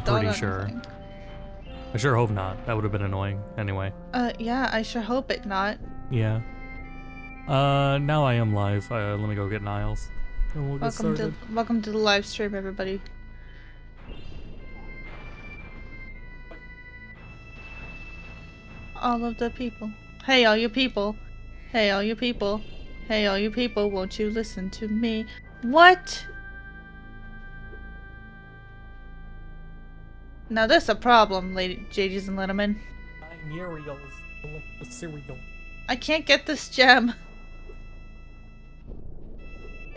pretty sure. I sure hope not. That would have been annoying. Anyway. Yeah, I sure hope it not. Yeah. Now I am live. Let me go get Niles. And we'll get started. Welcome to the live stream, everybody. All of the people. Hey, all you people. Hey, all you people. Hey, all you people, won't you listen to me? What? Now there's a problem, ladies and gentlemen. Cereals. The cereal. I can't get this gem.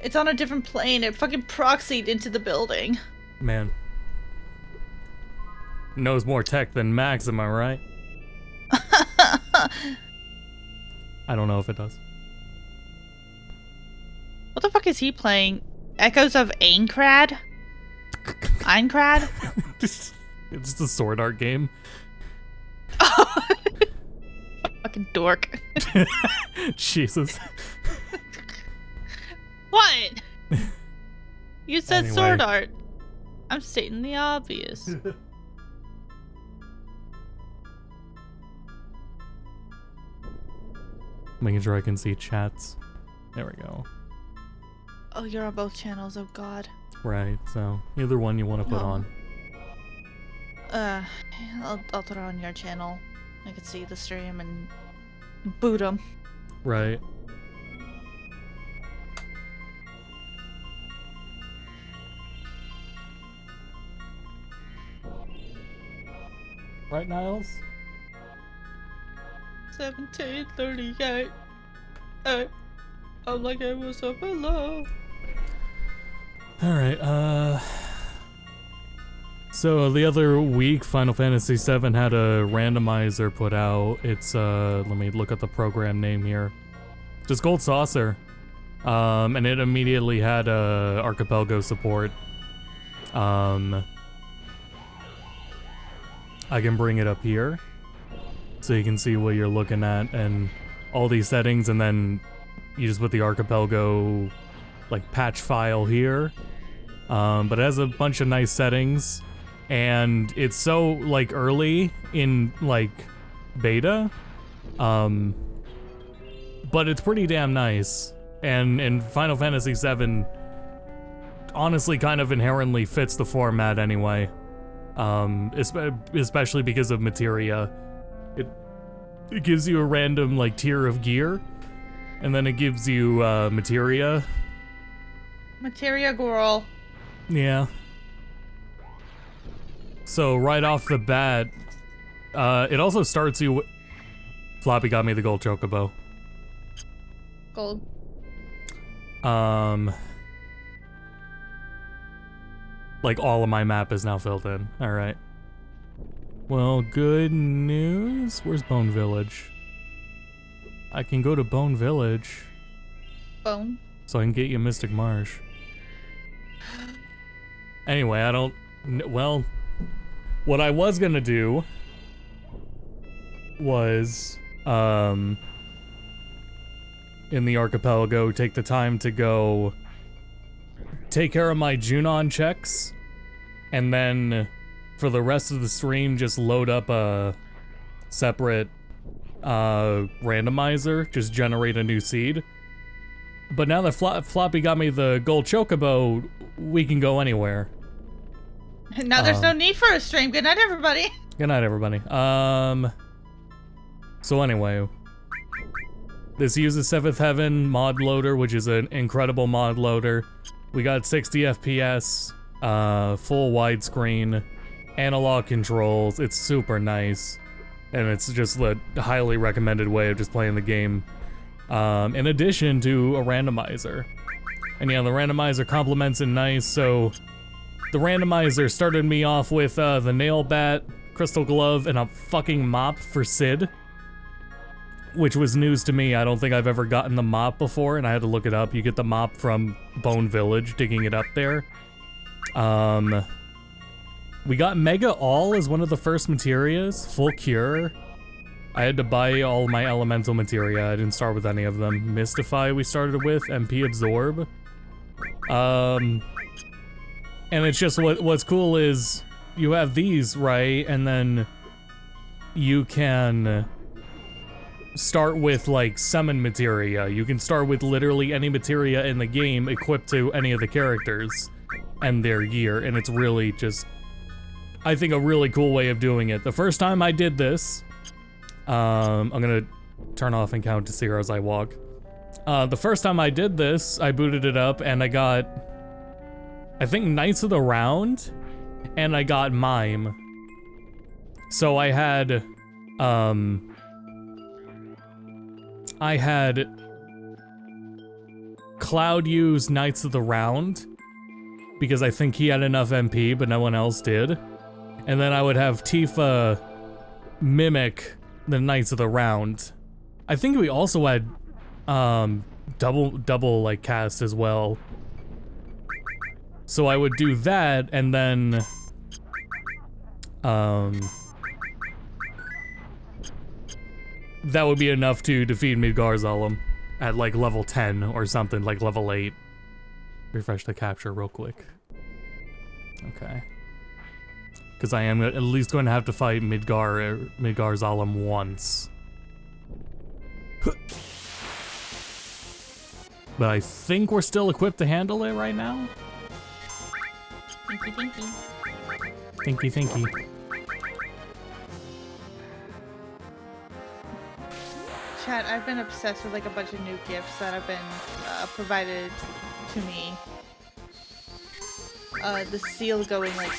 It's on a different plane. It fucking proxied into the building. Man. Knows more tech than Max, am I right? I don't know if it does. What the fuck is he playing? Echoes of Aincrad? Aincrad? It's the sword art game. Fucking dork. Jesus. What? You said Anyway. sword art. I'm stating the obvious. Making sure I can see chats. There we go. Oh, you're on both channels, oh god. Right, so either one you want to put on. I'll throw on your channel. I can see the stream and boot them. Right. Right, Niles? 1738. Hey, I'm like I was up below. Alright, so the other week, Final Fantasy VII had a randomizer put out. It's, let me look at the program name here. Just Gold Saucer. And it immediately had, Archipelago support. I can bring it up here, so you can see what you're looking at, and all these settings, and then you just put the Archipelago, like, patch file here. But it has a bunch of nice settings, and it's so, like, early in, like, beta, but it's pretty damn nice, and Final Fantasy VII honestly kind of inherently fits the format anyway, especially because of materia. It gives you a random, like, tier of gear, and then it gives you, materia. Materia girl. Yeah. So right off the bat, it also starts you. Floppy got me the gold chocobo. Gold. Like all of my map is now filled in. All right. Well, good news. Where's Bone Village? I can go to Bone Village. Bone. So I can get you Mystic Marsh. Anyway, I don't. Well, what I was gonna do was, in the Archipelago, take the time to go take care of my Junon checks, and then for the rest of the stream, just load up a separate randomizer, just generate a new seed. But now that Floppy got me the gold chocobo, we can go anywhere. Now there's no need for a stream. Good night, everybody. Good night, everybody. So anyway, this uses 7th Heaven mod loader, which is an incredible mod loader. We got 60 FPS, full widescreen, analog controls. It's super nice, and it's just a highly recommended way of just playing the game. In addition to a randomizer. And yeah, the randomizer complements it nice, so the randomizer started me off with the nail bat, crystal glove, and a fucking mop for Sid, which was news to me. I don't think I've ever gotten the mop before, and I had to look it up. You get the mop from Bone Village, digging it up there. We got Mega All as one of the first materias, full cure. I had to buy all my elemental materia. I didn't start with any of them. Mystify we started with, MP Absorb. And it's just what's cool is you have these, right? And then you can start with like summon materia. You can start with literally any materia in the game equipped to any of the characters and their gear, and it's really just, I think, a really cool way of doing it. The first time I did this, I'm gonna turn off and count to 0 as I walk. The first time I did this, I booted it up and I got, I think, Knights of the Round, and I got Mime. So I had Cloud use Knights of the Round because I think he had enough MP, but no one else did. And then I would have Tifa mimic the Knights of the Round. I think we also had double like cast as well. So I would do that, and then that would be enough to defeat Midgar at like level 10 or something, like level 8. Refresh the capture real quick. Okay. Because I am at least going to have to fight Midgar once. But I think we're still equipped to handle it right now. Thinky, thinky. Thinky, thinky. Chat, I've been obsessed with like a bunch of new gifts that have been provided to me. The seal going like,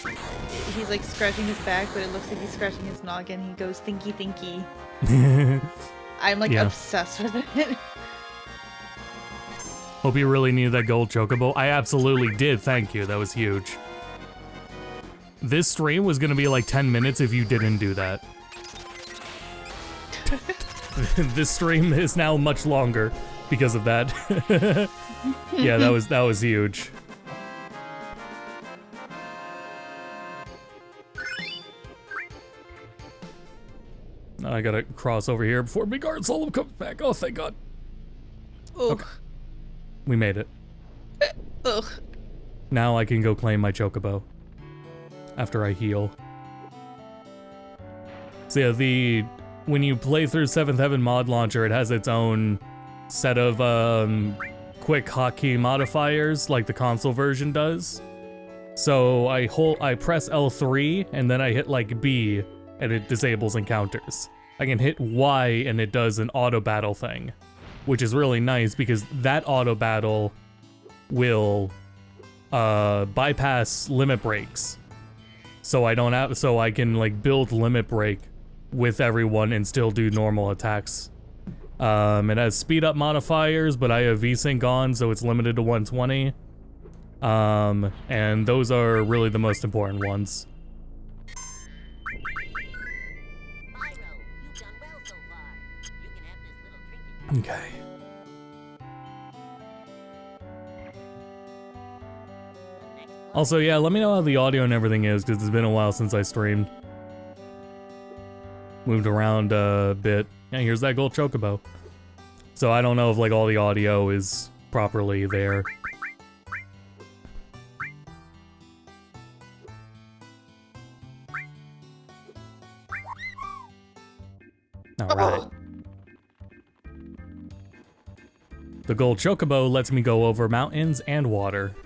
he's like scratching his back, but it looks like he's scratching his noggin. He goes thinky thinky. I'm like obsessed with it. Hope you really needed that gold chocobo. I absolutely did, thank you, that was huge. This stream was gonna be like 10 minutes if you didn't do that. This stream is now much longer because of that. Yeah, that was huge. Now I gotta cross over here before Midgar Solo comes back. Oh, thank God. Ugh. Okay. We made it. Ugh. Now I can go claim my chocobo. After I heal. So yeah, when you play through 7th Heaven mod launcher, it has its own set of quick hotkey modifiers like the console version does. So I press L3 and then I hit like B and it disables encounters. I can hit Y and it does an auto battle thing, which is really nice because that auto battle will bypass limit breaks. So I can like build limit break with everyone and still do normal attacks. It has speed up modifiers, but I have VSync on, so it's limited to 120. And those are really the most important ones. Okay. Also, yeah, let me know how the audio and everything is, because it's been a while since I streamed. Moved around a bit. Yeah, here's that gold chocobo. So I don't know if like all the audio is properly there. Alright. The gold chocobo lets me go over mountains and water.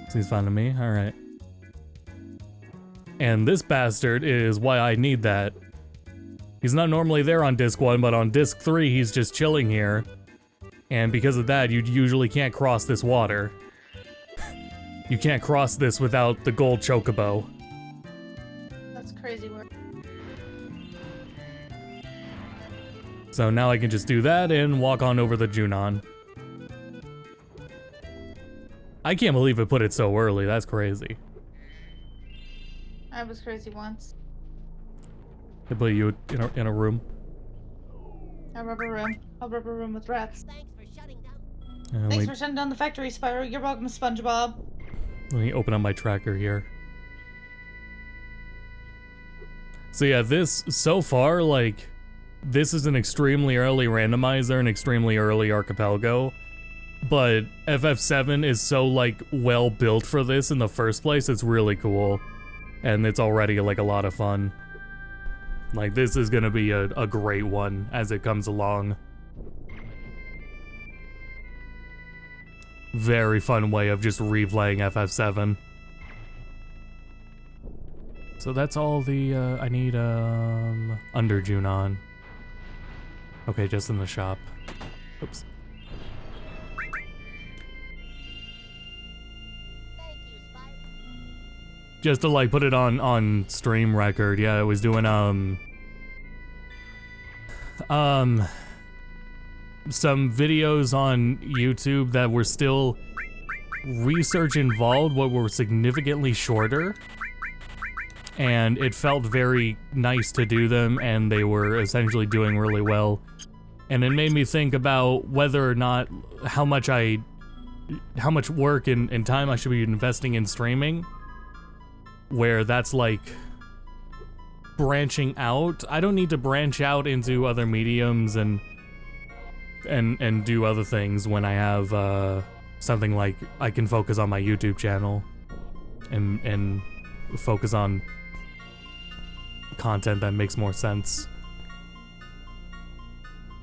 Seems fine to me, alright. And this bastard is why I need that. He's not normally there on disc 1, but on disc 3 he's just chilling here. And because of that, you usually can't cross this water. You can't cross this without the gold chocobo. That's crazy work. So now I can just do that and walk on over the Junon. I can't believe it put it so early, that's crazy. I was crazy once. They put you in a room. A rubber room with rats. Thanks for shutting down. Thanks for shutting down the factory, Spyro. You're welcome, SpongeBob. Let me open up my tracker here. So yeah, this, so far, like, this is an extremely early randomizer, an extremely early archipelago. but FF7 is so like well built for this in the first place. It's really cool, and it's already like a lot of fun. Like this is gonna be a great one as it comes along. Very fun way of just replaying FF7. So that's all the, I need, under Junon. Okay, just in the shop. Oops. Thank you, Spyro. Just to, like, put it on stream record, yeah, I was doing, some videos on YouTube that were still research involved, but were significantly shorter. And it felt very nice to do them, and they were essentially doing really well. And it made me think about whether or not, how much work and time I should be investing in streaming, where that's like branching out. I don't need to branch out into other mediums and do other things when I have something like I can focus on my YouTube channel and focus on content that makes more sense.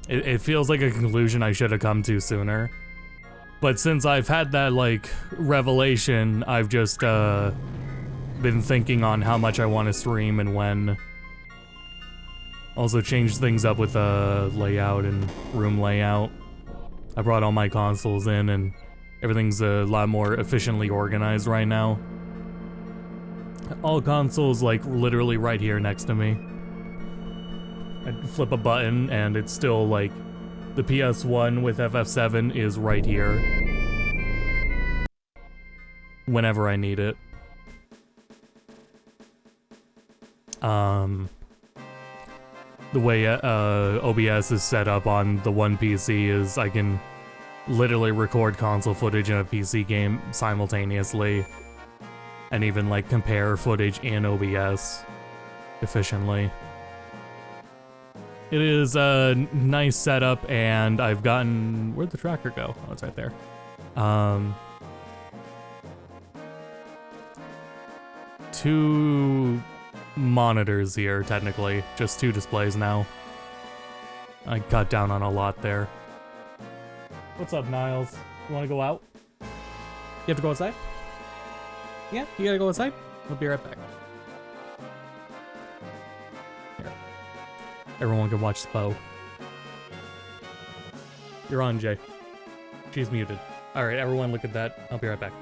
It feels like a conclusion I should have come to sooner. But since I've had that like revelation, I've just been thinking on how much I want to stream and when. Also changed things up with layout and room layout. I brought all my consoles in and everything's a lot more efficiently organized right now. All consoles like literally right here next to me. I flip a button and it's still like the PS1 with FF7 is right here whenever I need it. The way OBS is set up on the one PC is I can literally record console footage in a PC game simultaneously and even like compare footage in OBS efficiently. It is a nice setup, and I've gotten... Where'd the tracker go? Oh, it's right there. 2 monitors here, technically. Just 2 displays now. I cut down on a lot there. What's up, Niles? You wanna go out? You have to go outside? Yeah, you gotta go outside? I'll be right back. Here. Everyone can watch Spo. You're on, Jay. She's muted. Alright, everyone look at that. I'll be right back.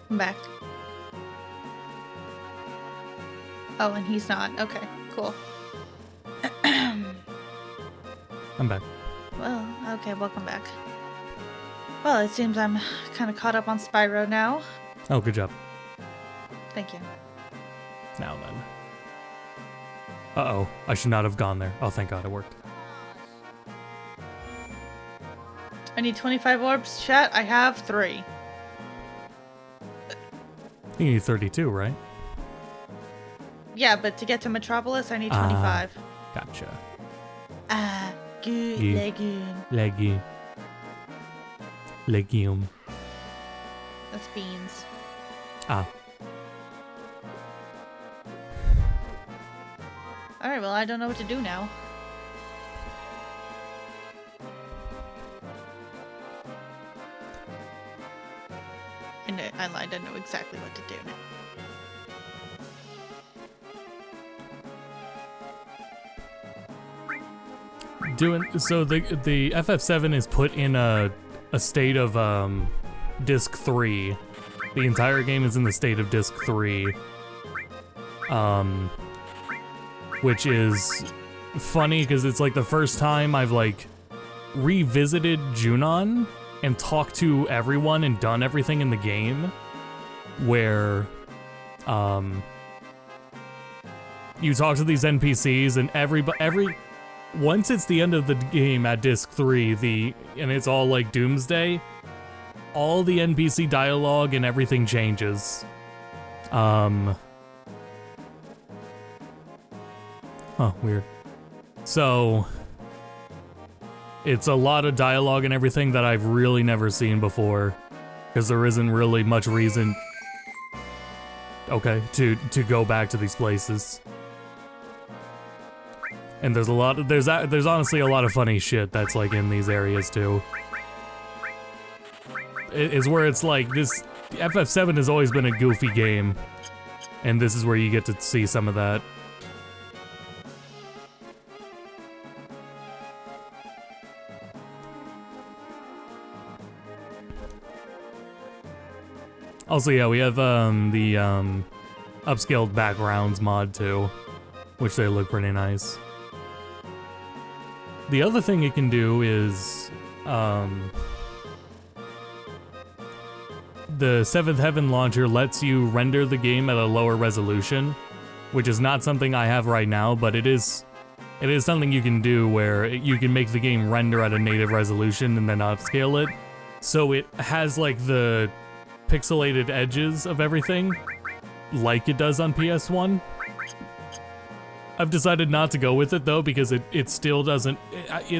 I'm back. Oh, and he's not. Okay, cool. I'm back. Well, okay, welcome back. Well, it seems I'm kind of caught up on Spyro now. Oh, good job. Thank you. Now then. Uh-oh, I should not have gone there. Oh, thank God it worked. I need 25 orbs, chat. I have 3. You need 32, right? Yeah, but to get to Metropolis, I need 25. Gotcha. Good Yeah. legume. Legume. That's beans. Ah. Alright, well, I don't know what to do now. I lied, I know exactly what to do now. So the FF7 is put in a state of disc 3. The entire game is in the state of disc 3. Which is funny because it's like the first time I've like revisited Junon and talked to everyone and done everything in the game where you talk to these NPCs and once it's the end of the game at disc 3, and it's all like Doomsday, all the NPC dialogue and everything changes. Huh, weird. So it's a lot of dialogue and everything that I've really never seen before, because there isn't really much reason, okay, to go back to these places. And there's honestly a lot of funny shit that's like in these areas too. It's where it's like this FF7 has always been a goofy game, and this is where you get to see some of that. Also, yeah, we have the upscaled backgrounds mod too, which they look pretty nice. The other thing it can do is the Seventh Heaven launcher lets you render the game at a lower resolution, which is not something I have right now, but it is something you can do where you can make the game render at a native resolution and then upscale it, so it has like the pixelated edges of everything like it does on PS1. I've decided not to go with it though, because it still doesn't,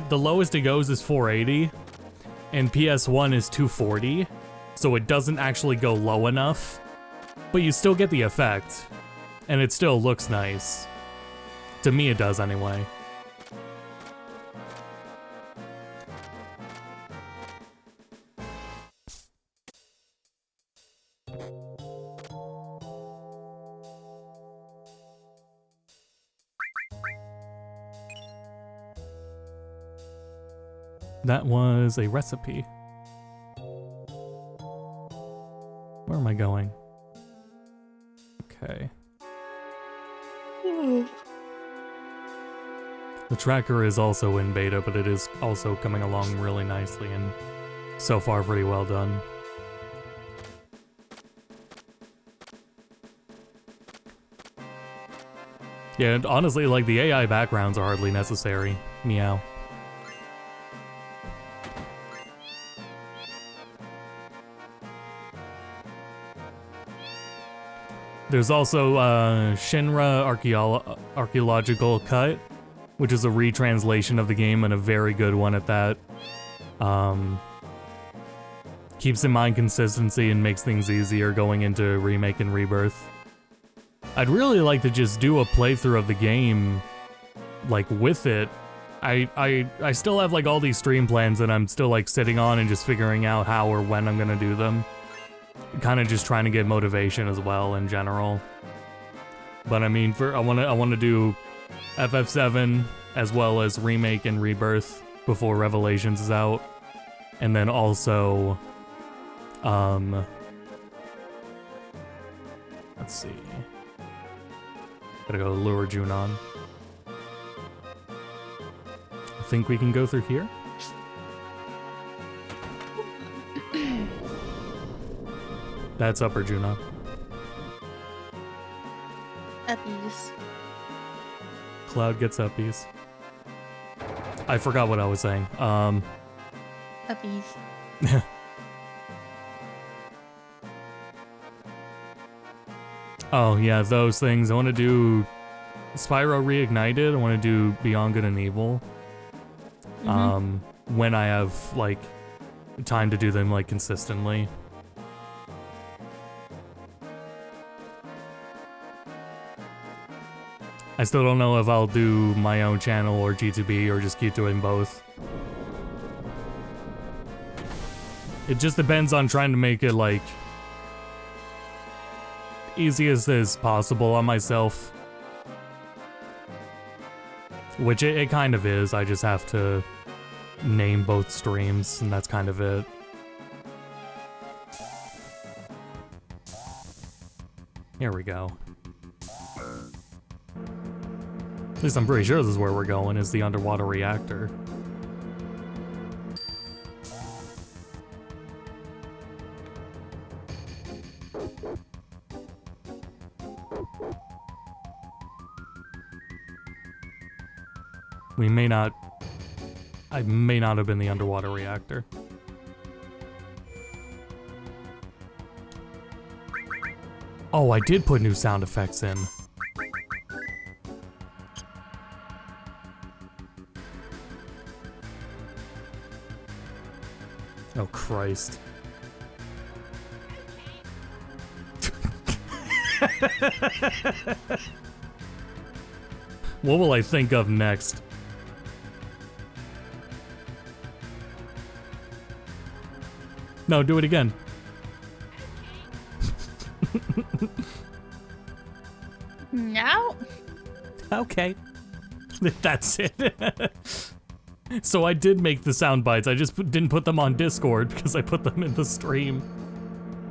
the lowest it goes is 480 and PS1 is 240, so it doesn't actually go low enough, but you still get the effect and it still looks nice. To me it does anyway. That was a recipe. Where am I going? Okay. The tracker is also in beta, but it is also coming along really nicely and so far pretty well done. Yeah, and honestly, like, the AI backgrounds are hardly necessary. Meow. There's also Shinra Archaeological Cut, which is a retranslation of the game and a very good one at that. Keeps in mind consistency and makes things easier going into Remake and Rebirth. I'd really like to just do a playthrough of the game, like, with it. I still have, like, all these stream plans that I'm still, like, sitting on and just figuring out how or when I'm gonna do them. Kind of just trying to get motivation as well in general. But I mean, I want to do FF7 as well as Remake and Rebirth before Revelations is out, and then also let's see, gotta go to Lure Junon. I think we can go through here. That's Upper Junon. Uppies. Cloud gets uppies. I forgot what I was saying. Uppies. Oh, yeah, those things. I want to do Spyro Reignited. I want to do Beyond Good and Evil. When I have, like, time to do them, like, consistently. I still don't know if I'll do my own channel or G2B or just keep doing both. It just depends on trying to make it, like, easiest as possible on myself. Which it kind of is, I just have to name both streams, and that's kind of it. Here we go. At least I'm pretty sure this is where we're going, is the underwater reactor. We may not... I may not have been the underwater reactor. Oh, I did put new sound effects in. Oh, Christ. What will I think of next? No, do it again. No. Okay. That's it. So I did make the sound bites. I just didn't put them on Discord because I put them in the stream.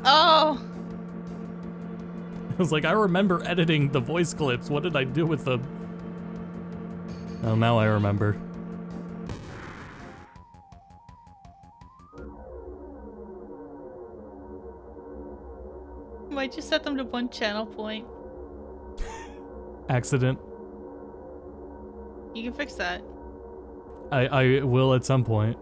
Oh. I was like, I remember editing the voice clips. What did I do with them? Oh, now I remember. Why'd you set them to one channel point? Accident. You can fix that. I will at some point.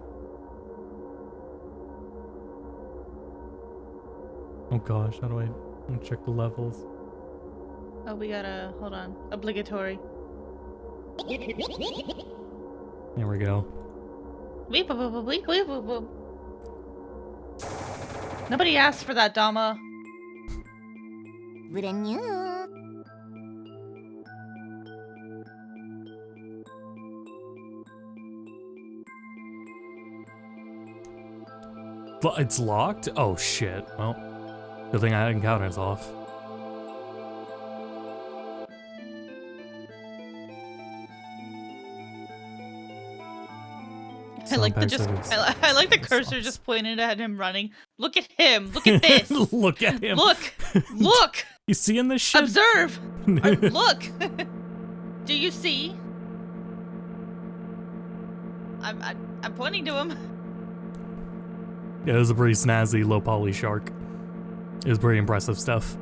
Oh gosh, how do I check the levels? Oh, we gotta, hold on. Obligatory. There we go. Weep, weep, weep, weep, weep, weep, weep. Nobody asked for that, Dama. Brand new. But it's locked? Oh shit. Well, good thing I had encounters off. I like the I like the cursor just pointed at him running. Look at him. Look at this. Look at him. Look. Look. You seeing this shit? Observe. Look. Do you see? I'm pointing to him. Yeah, it was a pretty snazzy low poly shark. It was pretty impressive stuff.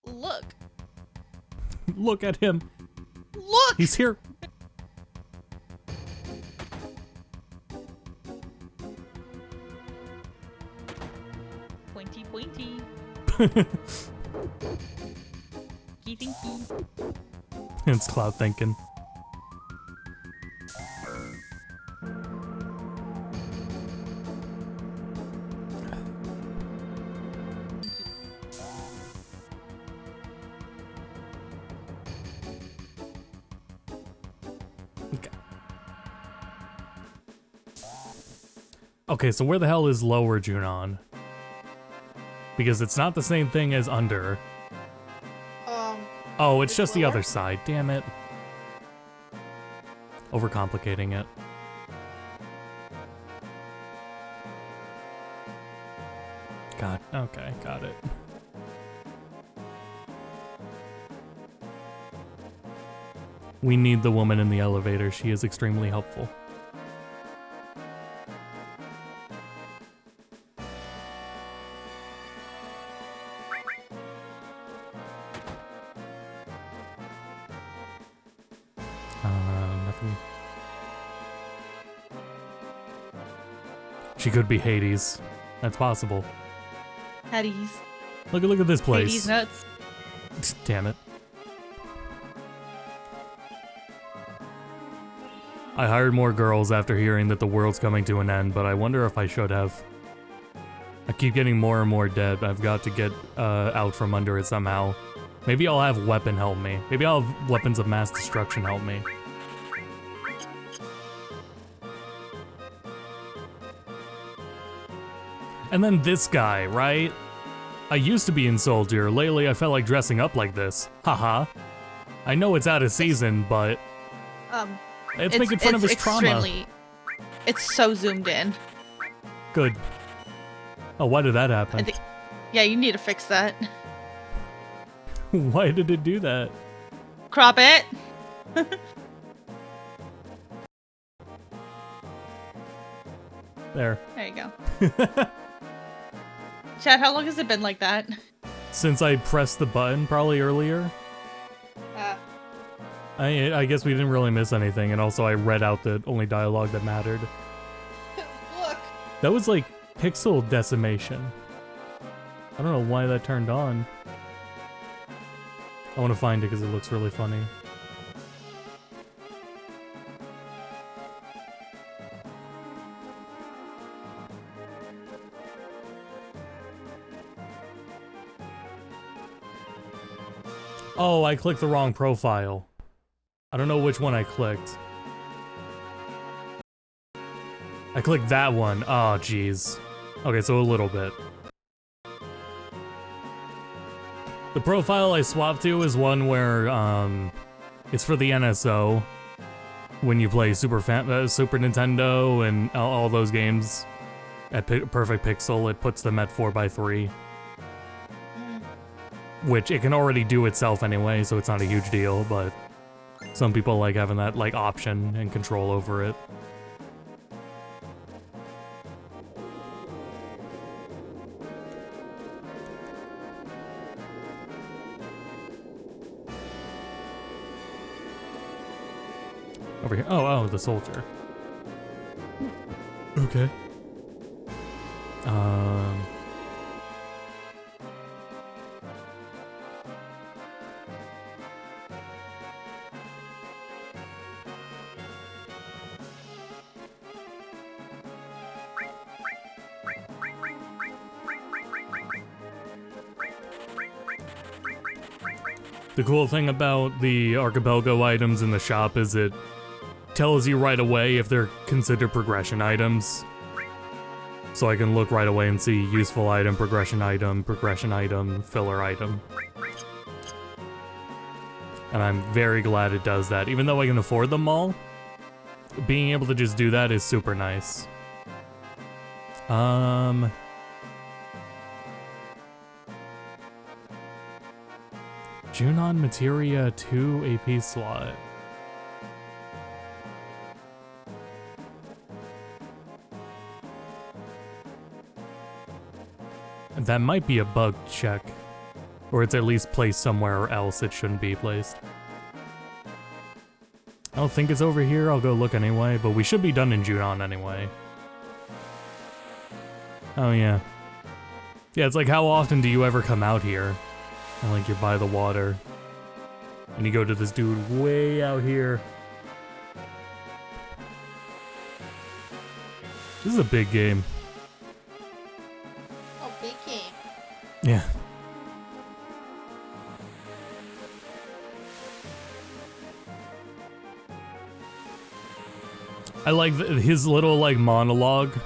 Look. Look at him. Look. He's here. Pointy, pointy. Key thinky. It's Cloud thinking. Okay, so where the hell is Lower Junon? Because it's not the same thing as Under. Oh, it's just the other side. Damn it. Overcomplicating it. God, okay, got it. We need the woman in the elevator. She is extremely helpful. Nothing. She could be Hades. That's possible. Hades. Look at this Hey, place. these nuts. Damn it. I hired more girls after hearing that the world's coming to an end, but I wonder if I should have. I keep getting more and more dead. I've got to get out from under it somehow. Maybe I'll have weapon help me. Maybe I'll have weapons of mass destruction help me. And then this guy, right? I used to be in Soldier. Lately I felt like dressing up like this. Haha. I know it's out of season, but it's making fun of his trauma. It's so zoomed in. Good. Oh, why did that happen? Yeah, you need to fix that. Why did it do that? Crop it. There. There you go. Chad, how long has it been like that? Since I pressed the button, probably earlier. I guess we didn't really miss anything, and also I read out the only dialogue that mattered. Look. That was like pixel decimation. I don't know why that turned on. I want to find it because it looks really funny. Oh, I clicked the wrong profile. I don't know which one I clicked. I clicked that one. Oh, jeez. Okay, so a little bit. The profile I swapped to is one where, it's for the NSO. When you play Super Nintendo and all those games at Perfect Pixel, it puts them at 4x3. Which it can already do itself anyway, so it's not a huge deal, but some people like having that like option and control over it. Over here. Oh, the soldier. Okay. The cool thing about the Archipelago items in the shop is it tells you right away if they're considered progression items. So I can look right away and see useful item, progression item, filler item. And I'm very glad it does that. Even though I can afford them all, being able to just do that is super nice. Junon Materia 2 AP slot. That might be a bug check. Or it's at least placed somewhere else it shouldn't be placed. I don't think it's over here, I'll go look anyway, but we should be done in Junon anyway. Oh yeah. Yeah, it's like how often do you ever come out here? And like you're by the water. And you go to this dude way out here. This is a big game. Oh, big game. Yeah. I like his little like monologue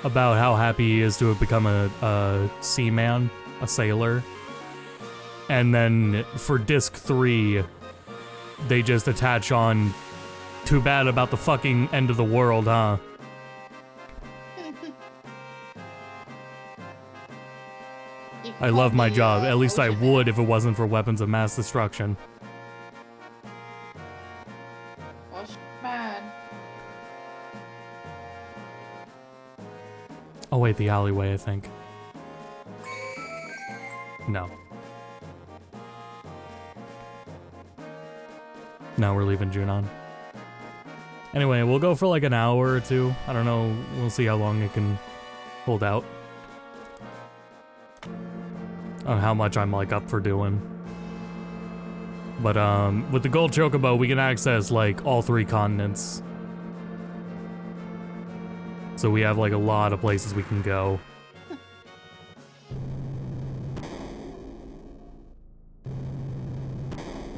about how happy he is to have become a seaman, a sailor. And then for disc 3, they just attach on, too bad about the fucking end of the world, huh? I love my job. At least I would if it wasn't for weapons of mass destruction. Oh, man. Oh wait, the alleyway, I think. No. Now we're leaving Junon. Anyway, we'll go for like an hour or two. I don't know. We'll see how long it can hold out. on how much I'm like up for doing. But with the gold chocobo, we can access like all 3 continents. So we have like a lot of places we can go.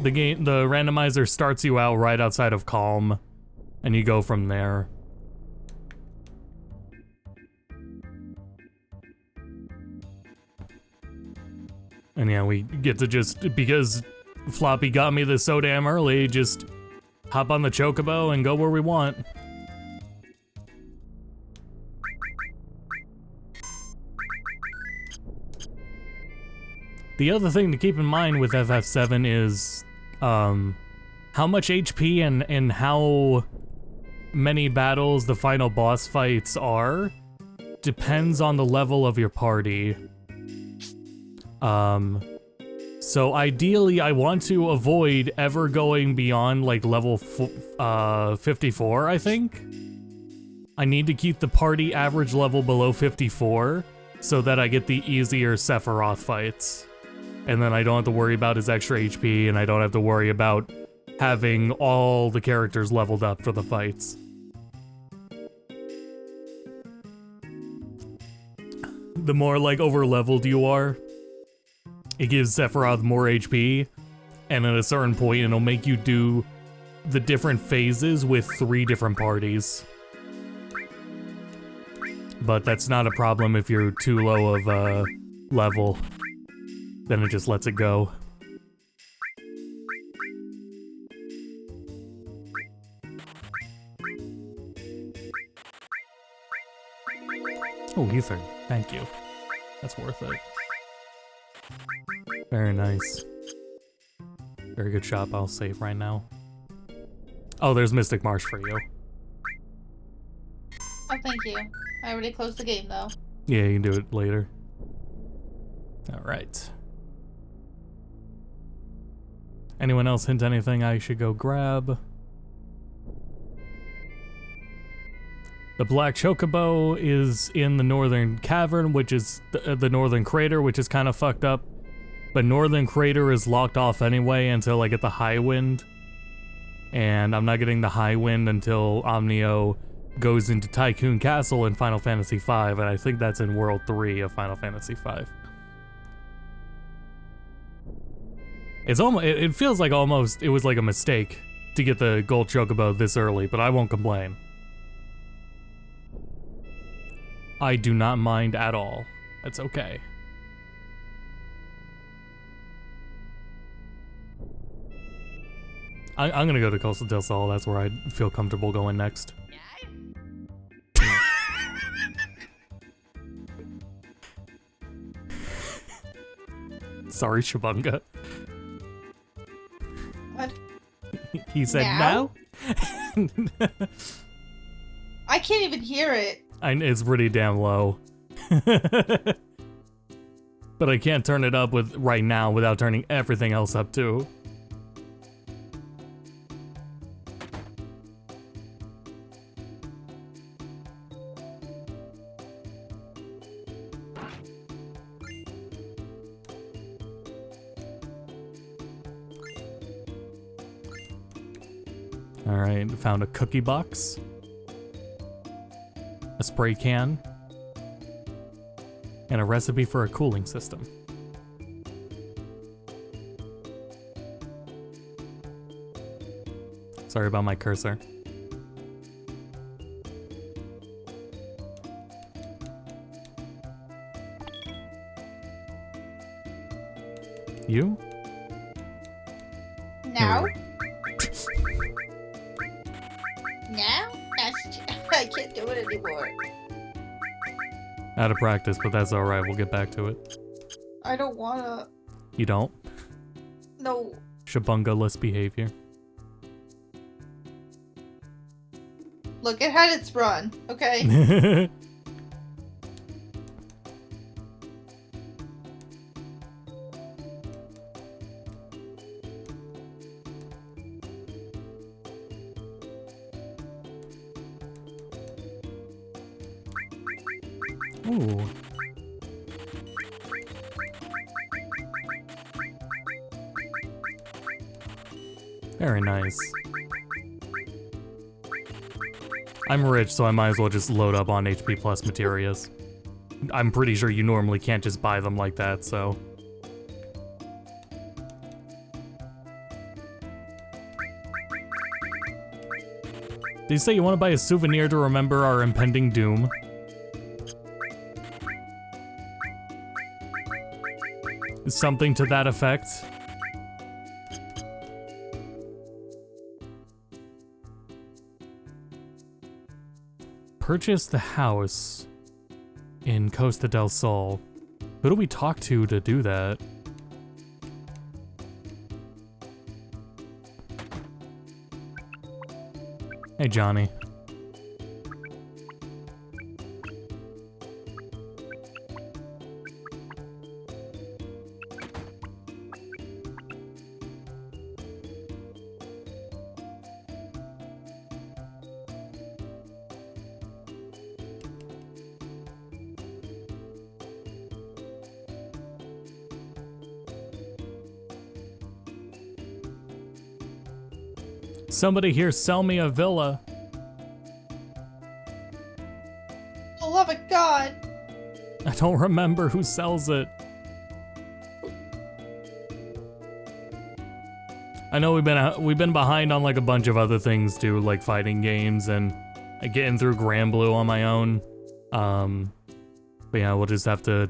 The randomizer starts you out right outside of Calm, and you go from there. And yeah, we get to just, because Floppy got me this so damn early, just hop on the chocobo and go where we want. The other thing to keep in mind with FF7 is how much HP and how many battles the final boss fights are depends on the level of your party. So ideally I want to avoid ever going beyond like level 54, I think. I need to keep the party average level below 54 so that I get the easier Sephiroth fights. And then I don't have to worry about his extra HP, and I don't have to worry about having all the characters leveled up for the fights. The more like over leveled you are, it gives Sephiroth more HP, and at a certain point it'll make you do the different phases with 3 different parties. But that's not a problem if you're too low of a level. Then it just lets it go. Oh, ether. Thank you. That's worth it. Very nice. Very good shop. I'll save right now. Oh, there's Mystic Marsh for you. Oh, thank you. I already closed the game, though. Yeah, you can do it later. Alright. Anyone else hint anything I should go grab? The Black Chocobo is in the Northern Cavern, which is the Northern Crater, which is kind of fucked up. But Northern Crater is locked off anyway until I get the High Wind. And I'm not getting the High Wind until Omnio goes into Tycoon Castle in Final Fantasy V, and I think that's in World 3 of Final Fantasy V. It's almost, it feels like almost it was like a mistake to get the gold chocobo this early, but I won't complain. I do not mind at all. It's okay. I'm gonna go to Coastal Del Sol. That's where I feel comfortable going next. Sorry, Shabunga. What? He said now? I can't even hear it. It's pretty damn low. But I can't turn it up with right now without turning everything else up too. Alright, found a cookie box. A spray can. And a recipe for a cooling system. Sorry about my cursor. You? Now? Now? I can't do it anymore. Out of practice, but that's alright, we'll get back to it. I don't wanna. You don't? No. Shabunga-less behavior. Look, it had its run, okay? Ooh. Very nice. I'm rich, so I might as well just load up on HP Plus materials. I'm pretty sure you normally can't just buy them like that, so... Did you say you want to buy a souvenir to remember our impending doom? Something to that effect. Purchase the house in Costa del Sol. Who do we talk to do that? Hey, Johnny. Somebody here sell me a villa. For the love of God. I don't remember who sells it. I know we've been behind on like a bunch of other things too, like fighting games and getting through Grand Blue on my own. But yeah, we'll just have to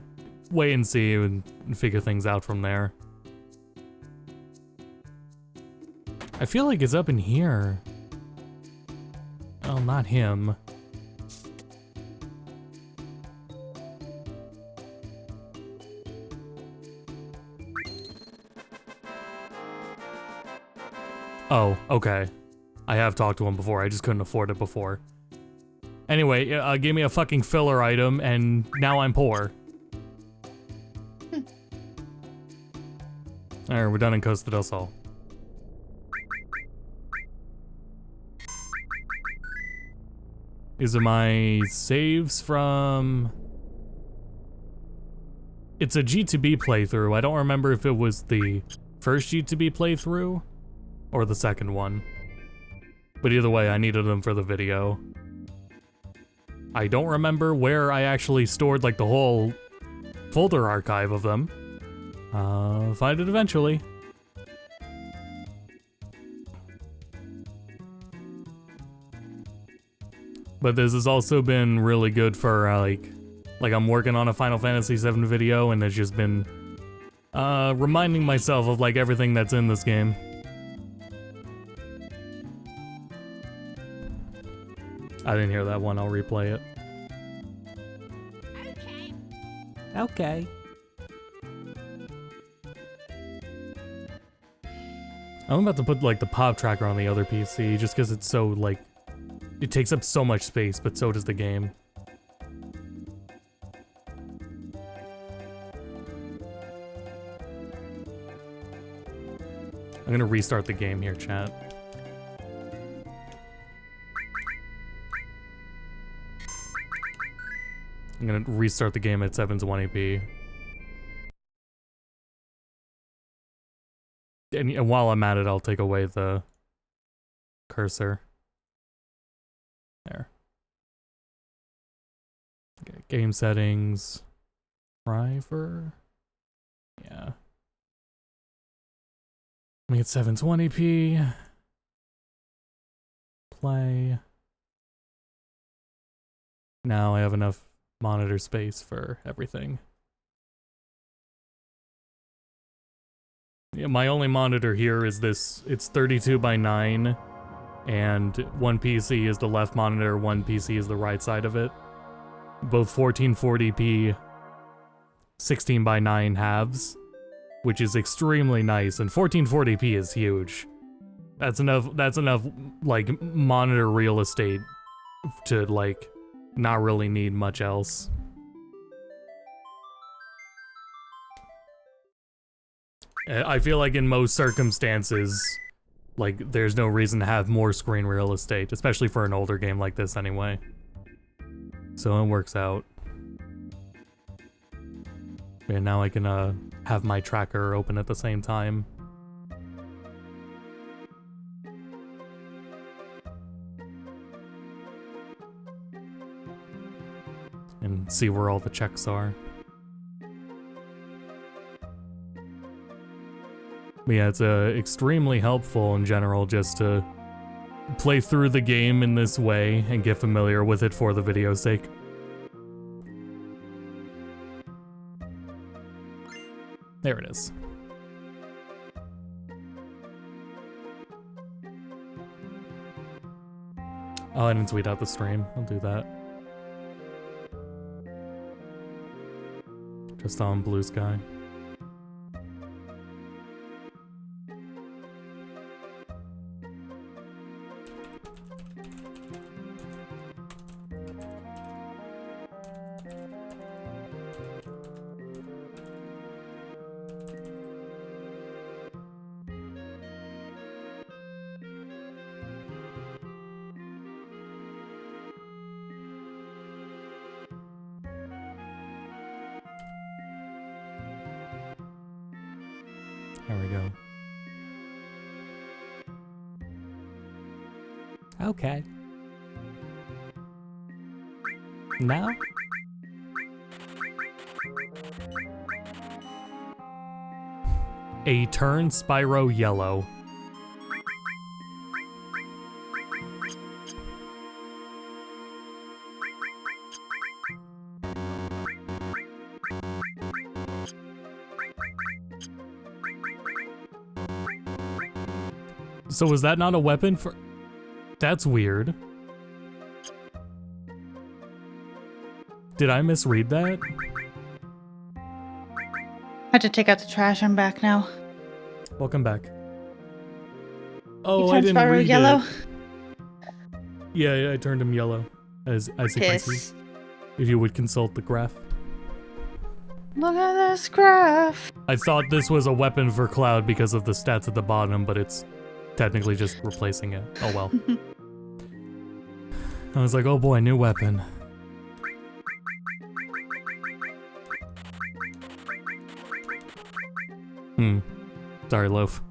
wait and see and figure things out from there. I feel like it's up in here. Oh, not him. Oh, okay. I have talked to him before, I just couldn't afford it before. Anyway, gave me a fucking filler item, and now I'm poor. Alright, we're done in Costa del Sol. These are my saves from... It's a G2B playthrough. I don't remember if it was the first G2B playthrough or the second one. But either way, I needed them for the video. I don't remember where I actually stored like the whole folder archive of them. Find it eventually. But this has also been really good for like I'm working on a Final Fantasy VII video and it's just been reminding myself of like everything that's in this game. I didn't hear that one, I'll replay it. Okay. Okay. I'm about to put like the pop tracker on the other PC just because it's so like, it takes up so much space, but so does the game. I'm gonna restart the game here, chat. I'm gonna restart the game at 720p. And while I'm at it, I'll take away the cursor. There. Okay, game settings. Driver. Yeah. Make it 720p. Play. Now I have enough monitor space for everything. Yeah, my only monitor here is this. It's 32 by 9, and one PC is the left monitor, one PC is the right side of it. Both 1440p 16 by 9 halves, which is extremely nice, and 1440p is huge. That's enough like monitor real estate to like not really need much else. I feel like in most circumstances, like, there's no reason to have more screen real estate, especially for an older game like this anyway. So it works out. And now I can have my tracker open at the same time. see where all the checks are. But yeah, it's extremely helpful in general just to play through the game in this way and get familiar with it for the video's sake. There it is. Oh, I didn't tweet out the stream. I'll do that. Just on Blue Sky. There we go. Okay. Now? A turn Spyro yellow. So was that not a weapon for... That's weird. Did I misread that? Had to take out the trash. I'm back now. Welcome back. Oh, You I turned didn't Spyro read yellow? it. Yeah, I turned him yellow, as you can see. Piss. If you would consult the graph. Look at this graph. I thought this was a weapon for Cloud because of the stats at the bottom, but it's technically just replacing it. Oh well. I was like, oh boy, new weapon. Sorry, Loaf.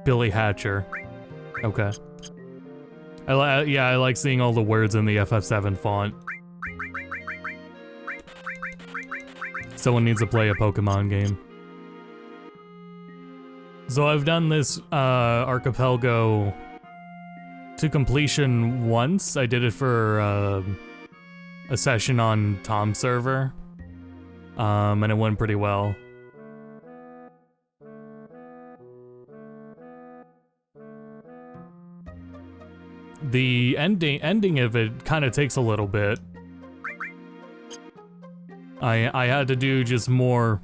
Billy Hatcher. Okay. Yeah, I like seeing all the words in the FF7 font. Someone needs to play a Pokemon game. So I've done this Archipelago to completion once. I did it for a session on Tom's server, and it went pretty well. The ending of it kind of takes a little bit. I had to do just more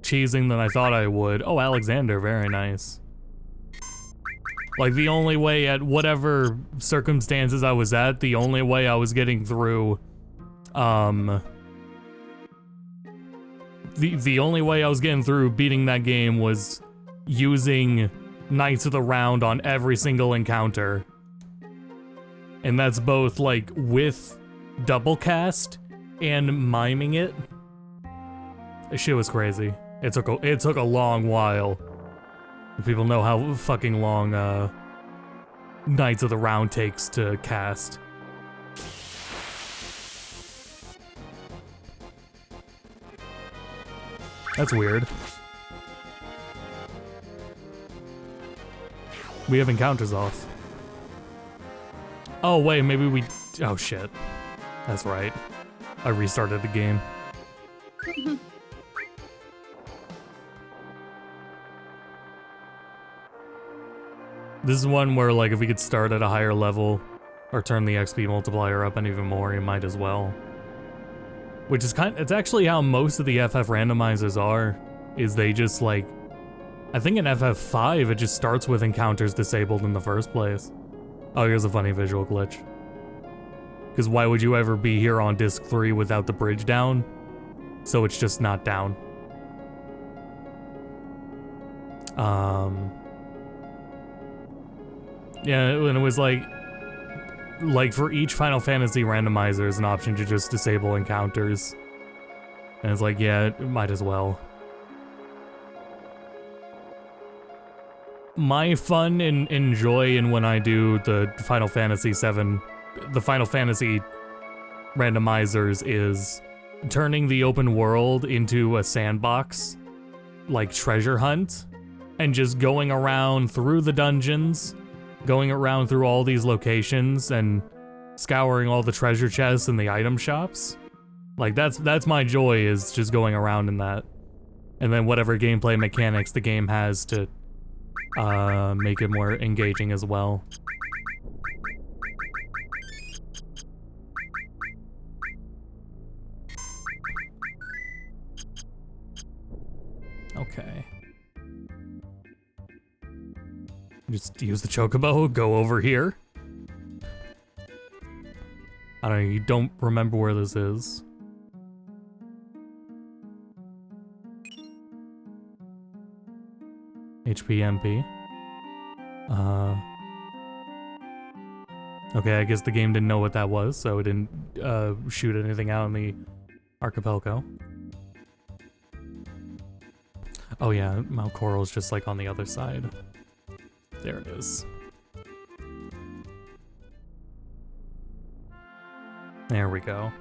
cheesing than I thought I would. Oh, Alexander, very nice. Like, the only way at whatever circumstances I was at, the only way I was getting through, the only way I was getting through beating that game was using Knights of the Round on every single encounter. And that's both, like, with double cast and miming it. This shit was crazy. It took a long while. People know how fucking long Knights of the Round takes to cast. That's weird. We have encounters off. Oh wait, maybe we... Oh shit. That's right. I restarted the game. This is one where, like, if we could start at a higher level or turn the XP multiplier up and even more, you might as well. Which is it's actually how most of the FF randomizers are, is they just, like, I think in FF5 it just starts with encounters disabled in the first place. Oh, here's a funny visual glitch. Because why would you ever be here on disc 3 without the bridge down? So it's just not down. Yeah, and it was like for each Final Fantasy randomizer, there's an option to just disable encounters. And it's like, yeah, it might as well. My fun and joy in when I do the Final Fantasy 7, the Final Fantasy randomizers is turning the open world into a sandbox, like treasure hunt, and just going around through the dungeons, going around through all these locations and scouring all the treasure chests and the item shops. Like that's my joy, is just going around in that. And then whatever gameplay mechanics the game has to make it more engaging as well. Okay. Just use the chocobo, go over here. I don't know, you don't remember where this is. HPMP. Okay, I guess the game didn't know what that was, so it didn't shoot anything out in the archipelago. Oh yeah, Mount Coral's just like on the other side. There it is. There we go.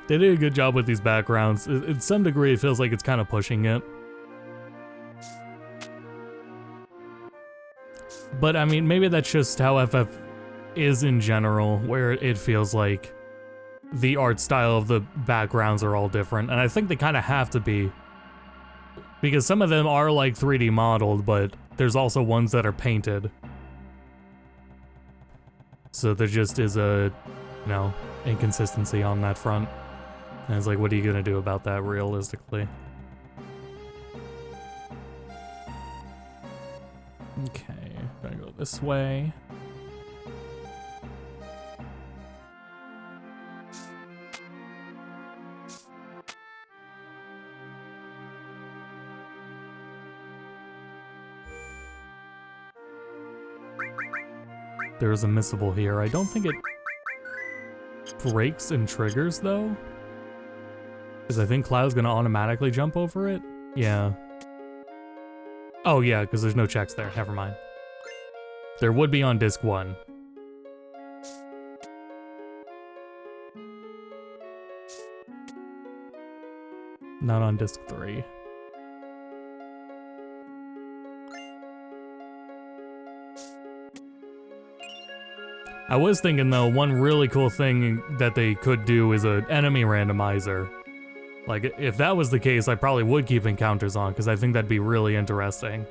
They did a good job with these backgrounds. In some degree, it feels like it's kind of pushing it. But I mean, maybe that's just how FF is in general, where it feels like the art style of the backgrounds are all different. And I think they kind of have to be, because some of them are like 3D modeled, but there's also ones that are painted. So there just is a, you know, inconsistency on that front. And it's like, what are you gonna do about that realistically? Okay, gotta go this way. There is a missable here. I don't think it breaks and triggers though. Because I think Cloud's gonna automatically jump over it? Yeah. Oh yeah, because there's no checks there. Never mind. There would be on disc 1. Not on disc 3. I was thinking though, one really cool thing that they could do is an enemy randomizer. Like, if that was the case, I probably would keep encounters on, because I think that'd be really interesting.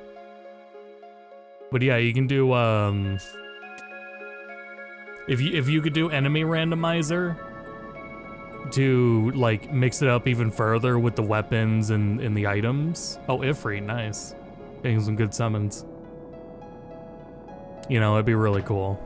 But yeah, you can do, if you could do enemy randomizer to, like, mix it up even further with the weapons and the items. Oh, Ifrit, nice. Getting some good summons. You know, it'd be really cool.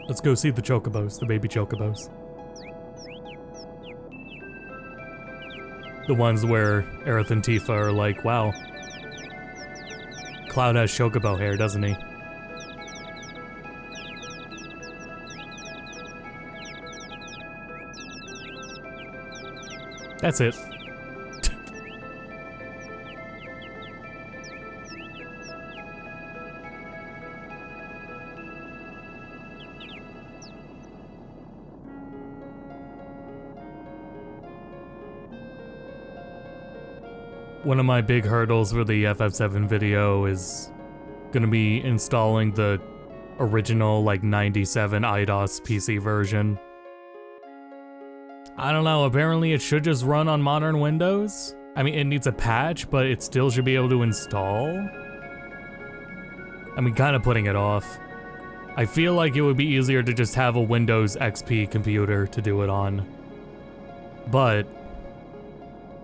Let's go see the chocobos, the baby chocobos. The ones where Aerith and Tifa are like, wow. Cloud has chocobo hair, doesn't he? That's it. One of my big hurdles for the FF7 video is gonna be installing the original, like, 97 IDOS PC version. I don't know, apparently it should just run on modern Windows. I mean, it needs a patch, but it still should be able to install. I mean, kind of putting it off. I feel like it would be easier to just have a Windows XP computer to do it on. But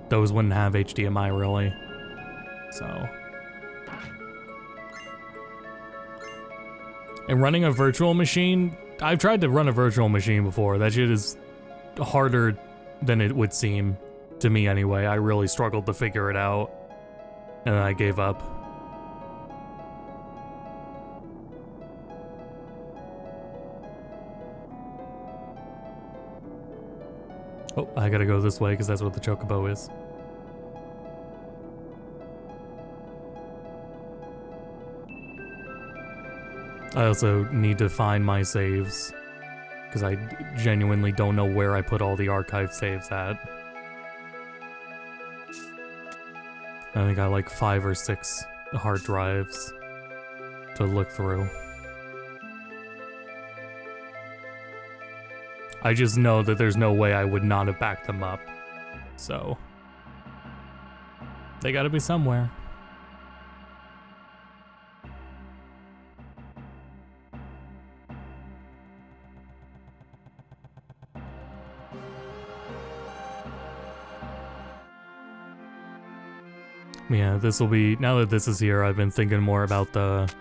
those wouldn't have HDMI really, so. And running a virtual machine, I've tried to run a virtual machine before. That shit is harder than it would seem, to me anyway. I really struggled to figure it out, and then I gave up. Oh, I gotta go this way because that's what the chocobo is. I also need to find my saves because I genuinely don't know where I put all the archive saves at. I think I like 5 or 6 hard drives to look through. I just know that there's no way I would not have backed them up. So, they gotta be somewhere. Yeah, this will be, now that this is here, I've been thinking more about the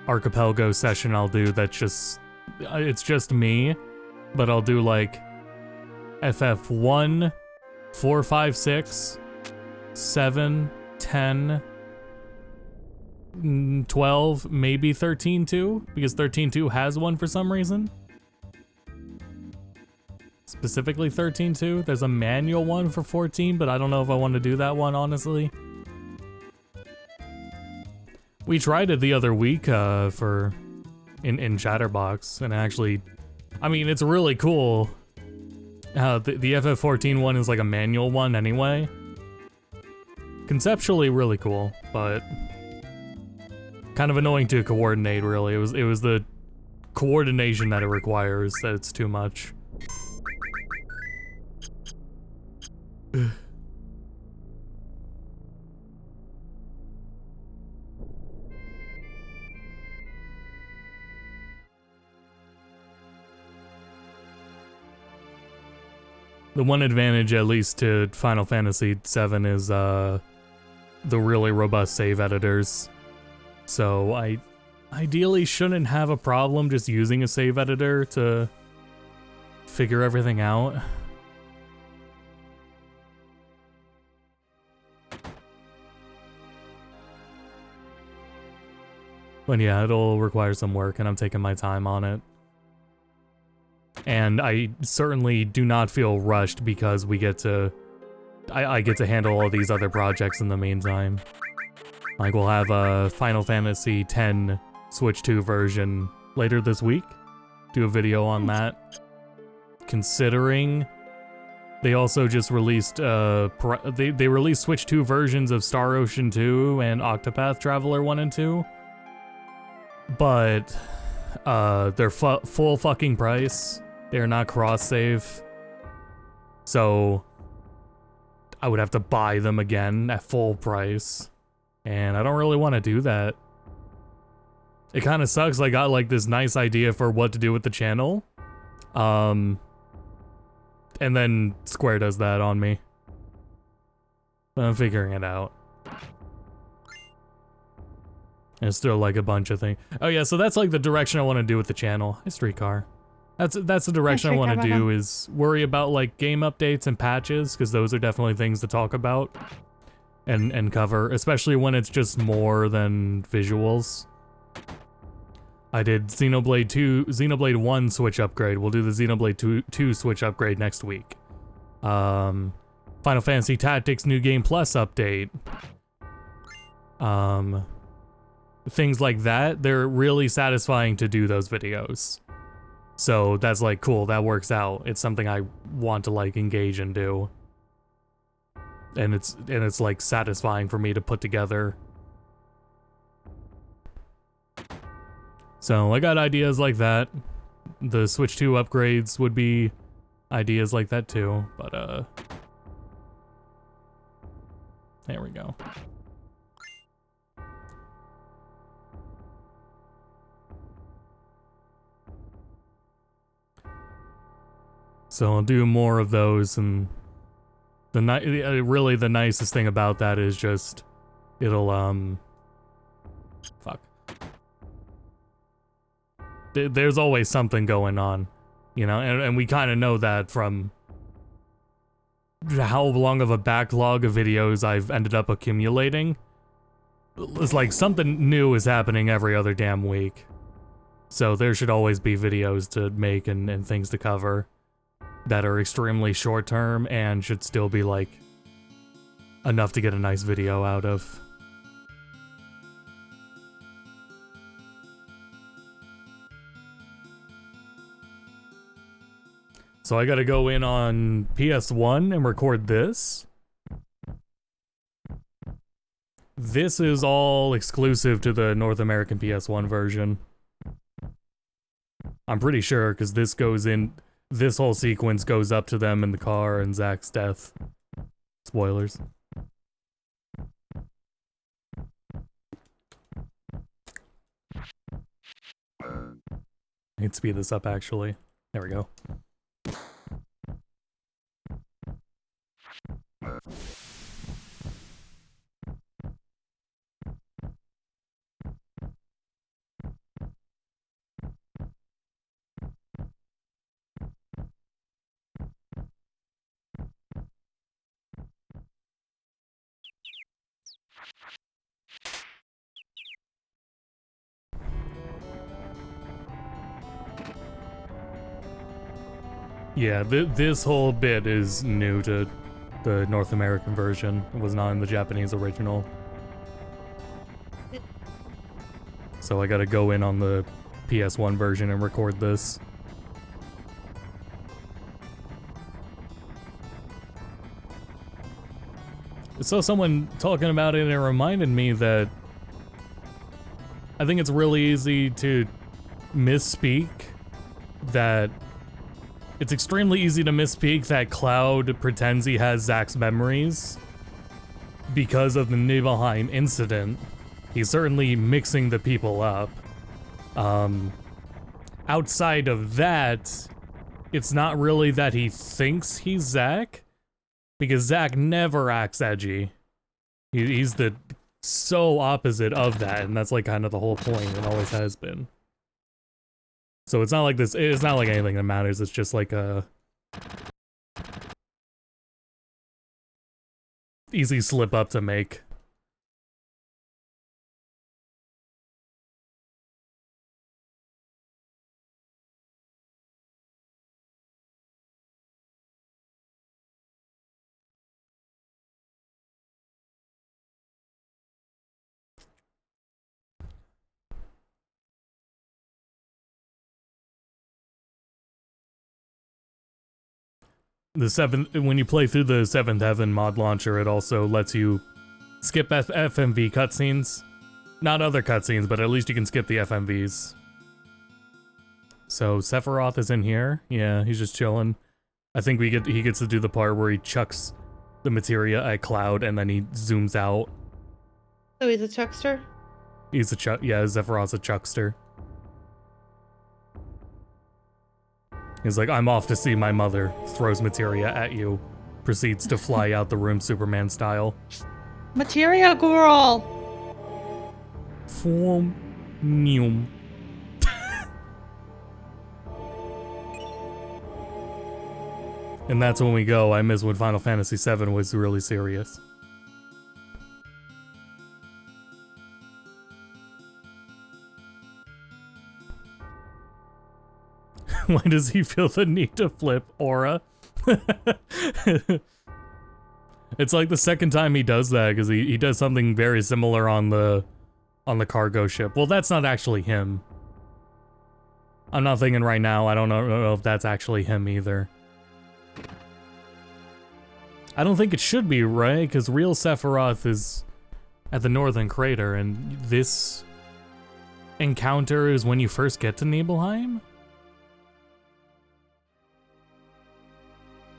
Archipelago session I'll do that's just, it's just me, but I'll do like FF1, 4, 5, 6, 7, 10, 12, maybe 13 too, because 13.2 has one for some reason. Specifically 13.2. There's a manual one for 14, but I don't know if I want to do that one, honestly. We tried it the other week in Chatterbox, and actually, I mean, it's really cool. The FF14 one is like a manual one anyway. Conceptually really cool, but kind of annoying to coordinate, really. It was the coordination that it requires that it's too much. The one advantage, at least to Final Fantasy VII, is the really robust save editors. So I ideally shouldn't have a problem just using a save editor to figure everything out. But yeah, it'll require some work, and I'm taking my time on it. And I certainly do not feel rushed because we get to... I get to handle all these other projects in the meantime. Like, we'll have a Final Fantasy X Switch 2 version later this week. Do a video on that. Considering they also just released... they released Switch 2 versions of Star Ocean 2 and Octopath Traveler 1 and 2. But they're full fucking price. They're not cross-save. So I would have to buy them again at full price. And I don't really want to do that. It kind of sucks. I got like this nice idea for what to do with the channel. And then Square does that on me. But I'm figuring it out. And still like a bunch of things. Oh yeah, so that's like the direction I want to do with the channel. Hi, Streetcar. That's the direction I want to do, is worry about like game updates and patches, because those are definitely things to talk about and cover, especially when it's just more than visuals. I did Xenoblade 1 Switch upgrade. We'll do the Xenoblade 2 Switch upgrade next week. Final Fantasy Tactics New Game Plus update. Things like that, they're really satisfying to do those videos. So that's like cool, that works out. It's something I want to like engage and do. And it's like satisfying for me to put together. So I got ideas like that. The Switch 2 upgrades would be ideas like that too, but there we go. So I'll do more of those, and really the nicest thing about that is just it'll fuck. There's always something going on, you know, and we kind of know that from how long of a backlog of videos I've ended up accumulating. It's like something new is happening every other damn week. So there should always be videos to make and things to cover. that are extremely short term and should still be like enough to get a nice video out of. So I gotta go in on PS1 and record this. This is all exclusive to the North American PS1 version. I'm pretty sure, because this goes in, this whole sequence goes up to them in the car and Zach's death. Spoilers. I need to speed this up actually. There we go. Yeah, this whole bit is new to the North American version. It was not in the Japanese original. So I gotta go in on the PS1 version and record this. I saw someone talking about it and it reminded me that I think it's really easy to misspeak that it's extremely easy to misspeak that Cloud pretends he has Zach's memories because of the Nibelheim incident. He's certainly mixing the people up. Outside of that, it's not really that he thinks he's Zach, because Zach never acts edgy. He's the so opposite of that, and that's like kind of the whole point, and always has been. So it's not like this, it's not like anything that matters, it's just like a easy slip up to make. When you play through the Seventh Heaven mod launcher, it also lets you skip FMV cutscenes. Not other cutscenes, but at least you can skip the FMVs. So Sephiroth is in here. Yeah, he's just chilling. I think he gets to do the part where he chucks the materia at Cloud and then he zooms out. So he's a chuckster? He's a yeah, Sephiroth's a chuckster. He's like, I'm off to see my mother, throws materia at you, proceeds to fly out the room Superman style. Materia girl! Form Neum. And that's when we go. I miss when Final Fantasy VII was really serious. Why does he feel the need to flip Aura? It's like the second time he does that, because he does something very similar on the cargo ship. Well, that's not actually him. I'm not thinking right now. I don't know if that's actually him either. I don't think it should be, right? Because real Sephiroth is at the Northern Crater, and this encounter is when you first get to Nibelheim?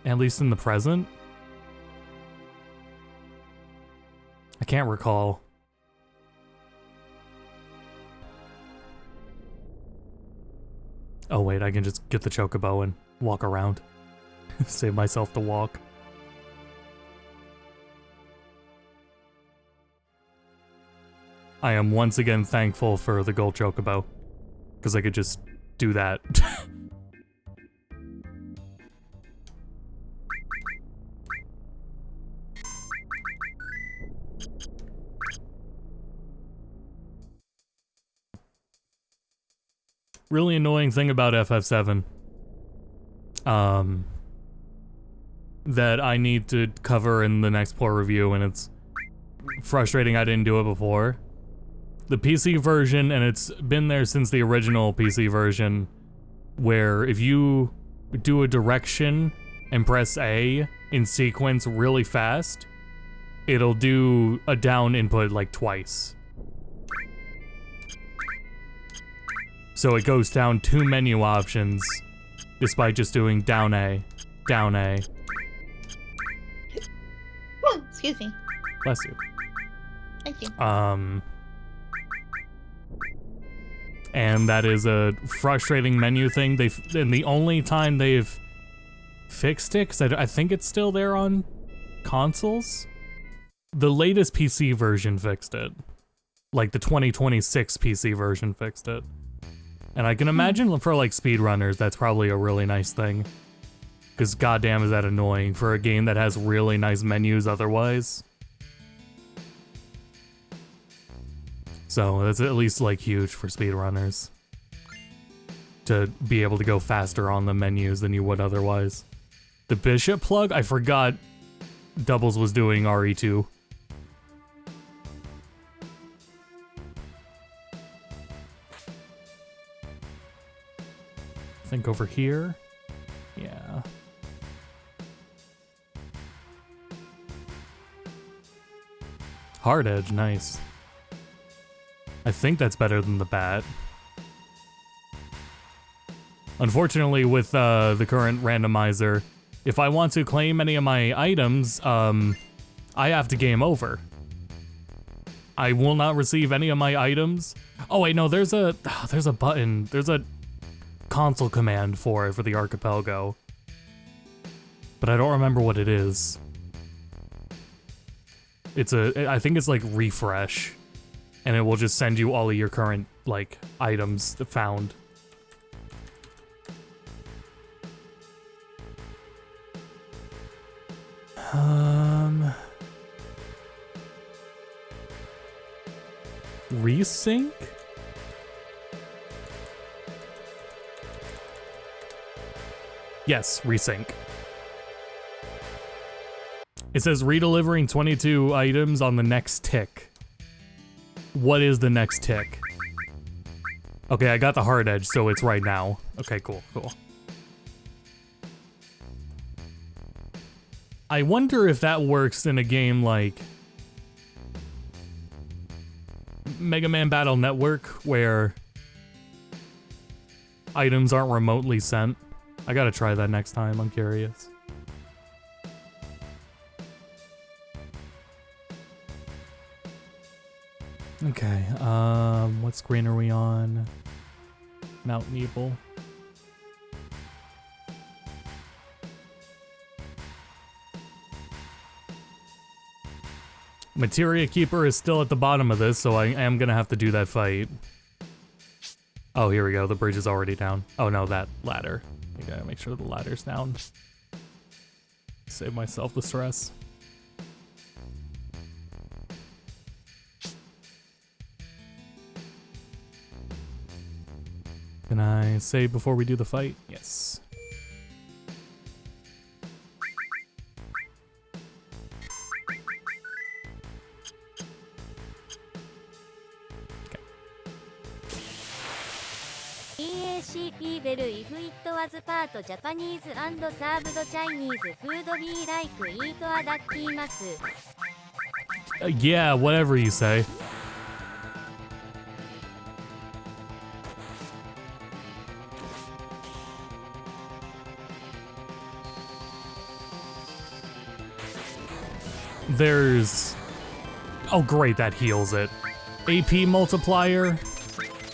At least in the present? I can't recall. Oh wait, I can just get the chocobo and walk around. Save myself the walk. I am once again thankful for the gold chocobo, because I could just do that. Really annoying thing about FF7. that I need to cover in the next port review, and it's frustrating I didn't do it before. The PC version, and it's been there since the original PC version, where if you do a direction and press A in sequence really fast, it'll do a down input like twice. So it goes down 2 menu options despite just doing down A, down A. Oh, excuse me. Bless you. Thank you. And that is a frustrating menu thing. And the only time they've fixed it, because I think it's still there on consoles. The latest PC version fixed it. Like the 2026 PC version fixed it. And I can imagine for like speedrunners, that's probably a really nice thing. Because goddamn is that annoying for a game that has really nice menus otherwise. So that's at least like huge for speedrunners. To be able to go faster on the menus than you would otherwise. The Bishop plug? I forgot Doubles was doing RE2. I think over here. Yeah. Hard edge, nice. I think that's better than the bat. Unfortunately, with the current randomizer, if I want to claim any of my items, I have to game over. I will not receive any of my items. Oh wait, no, there's a button. There's a console command for it for the Archipelago, but I don't remember what it is. I think it's like refresh, and it will just send you all of your current like items found. Resync? Yes, resync. It says redelivering 22 items on the next tick. What is the next tick? Okay, I got the hard edge, so it's right now. Okay, cool, cool. I wonder if that works in a game like Mega Man Battle Network, where items aren't remotely sent. I gotta try that next time, I'm curious. Okay, what screen are we on? Mount Nebel. Materia Keeper is still at the bottom of this, so I am gonna have to do that fight. Oh, here we go, the bridge is already down. Oh no, that ladder. I gotta make sure the ladder's down. Save myself the stress. Can I save before we do the fight? Yes. EACP Bell if it was part Japanese and served Chinese food be like eat adakimasu. Yeah, whatever you say. There's... Oh great, that heals it. AP multiplier,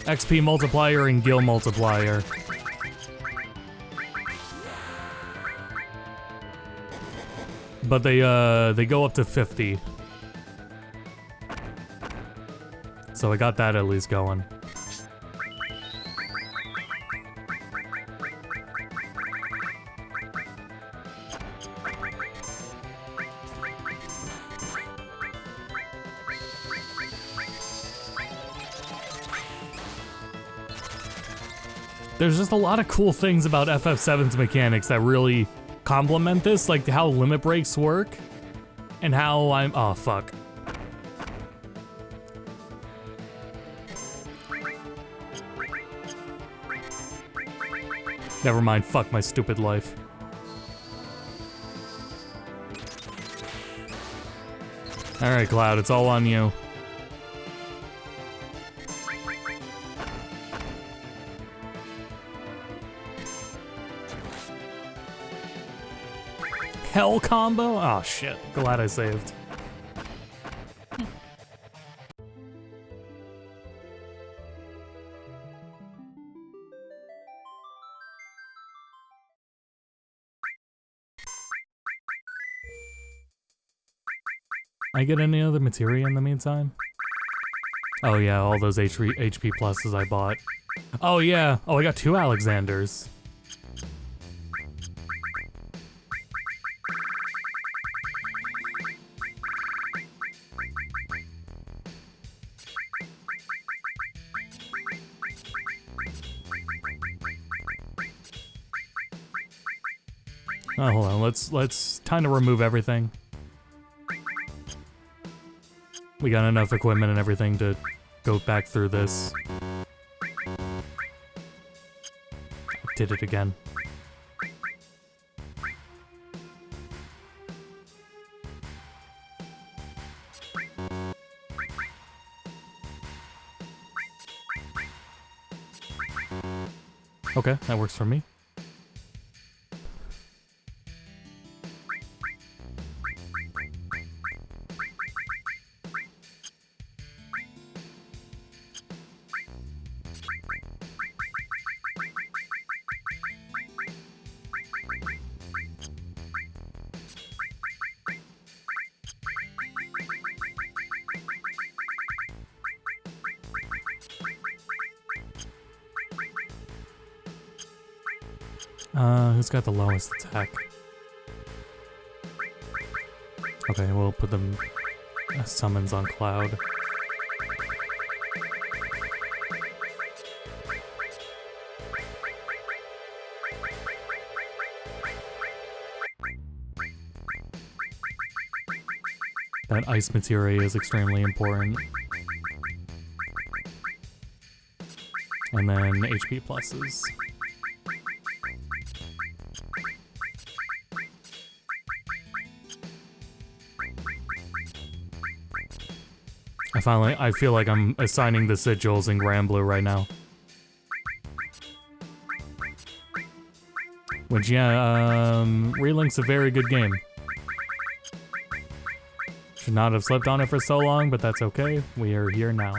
XP multiplier, and Gil multiplier. But they go up to 50. So I got that at least going. There's just a lot of cool things about FF7's mechanics that really compliment this, like how limit breaks work, and how I'm. Oh fuck. Never mind. Fuck my stupid life. All right, Cloud. It's all on you. Hell combo? Oh shit, glad I saved. I get any other materia in the meantime? Oh yeah, all those HP pluses I bought. Oh yeah, oh I got 2 Alexanders. Oh, hold on. Let's time to remove everything. We got enough equipment and everything to go back through this. Did it again. Okay, that works for me. Who's got the lowest attack? Okay, we'll put them as summons on Cloud. That ice materia is extremely important. And then HP pluses. I feel like I'm assigning the sigils in Grand Blue right now. Which, yeah, Relink's a very good game. Should not have slept on it for so long, but that's okay. We are here now.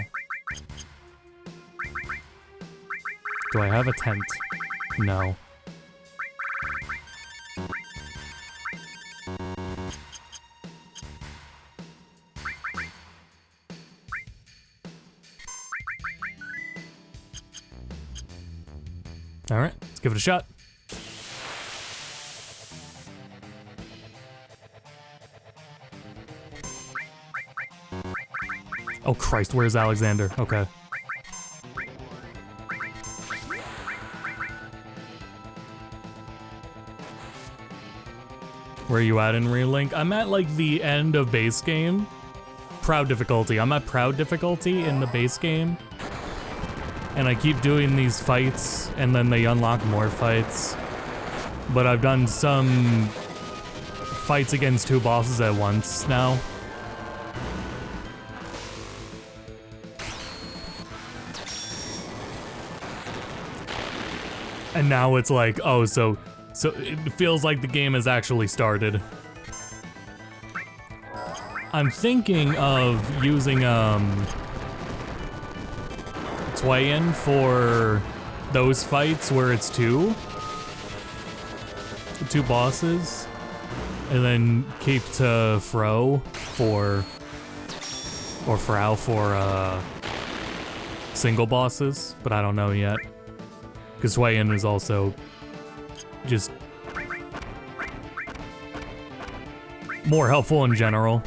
Do I have a tent? No. Alright, let's give it a shot. Oh Christ, where's Alexander? Okay. Where are you at in Relink? I'm at like the end of base game. Proud difficulty. I'm at proud difficulty in the base game. And I keep doing these fights, and then they unlock more fights. But I've done some fights against 2 bosses at once now. And now it's like, oh, so it feels like the game has actually started. I'm thinking of using, Twain for those fights where it's 2 bosses, and then keep to Frau for single bosses, but I don't know yet. Because Twain is also just more helpful in general.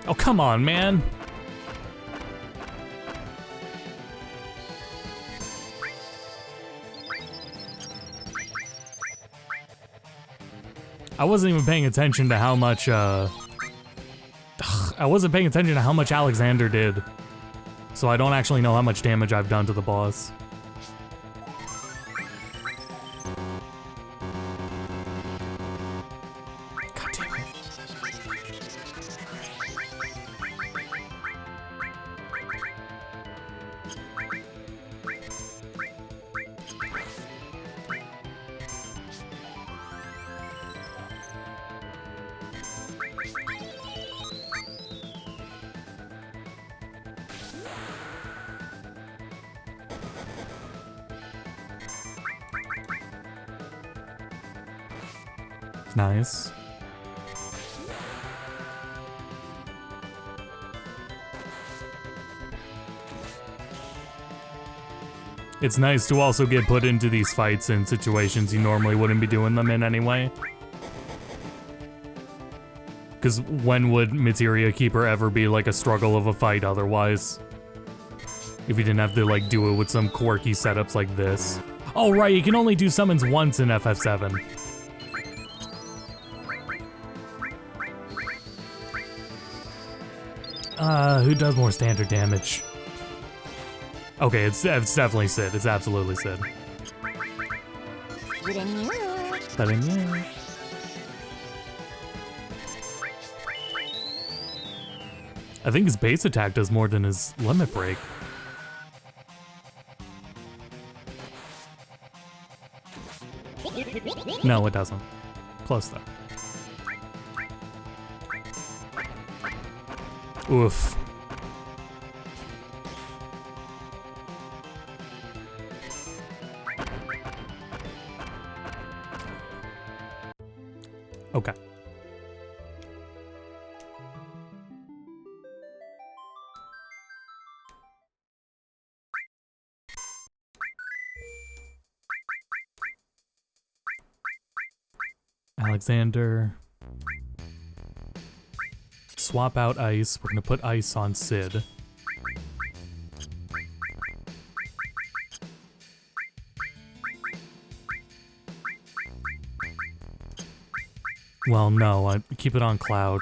Oh, come on, man. I wasn't even paying attention to how much, I wasn't paying attention to how much Alexander did. So I don't actually know how much damage I've done to the boss. God damn it. Nice. It's nice to also get put into these fights in situations you normally wouldn't be doing them in anyway. Because when would Materia Keeper ever be like a struggle of a fight otherwise? If you didn't have to like do it with some quirky setups like this. Oh right, you can only do summons once in FF7. Who does more standard damage? Okay, it's definitely Sid. It's absolutely Sid. Better than you. I think his base attack does more than his limit break. No, it doesn't. Close though. Oof. Okay. Alexander. Swap out ice. We're gonna put ice on Sid. Well, no, I keep it on Cloud.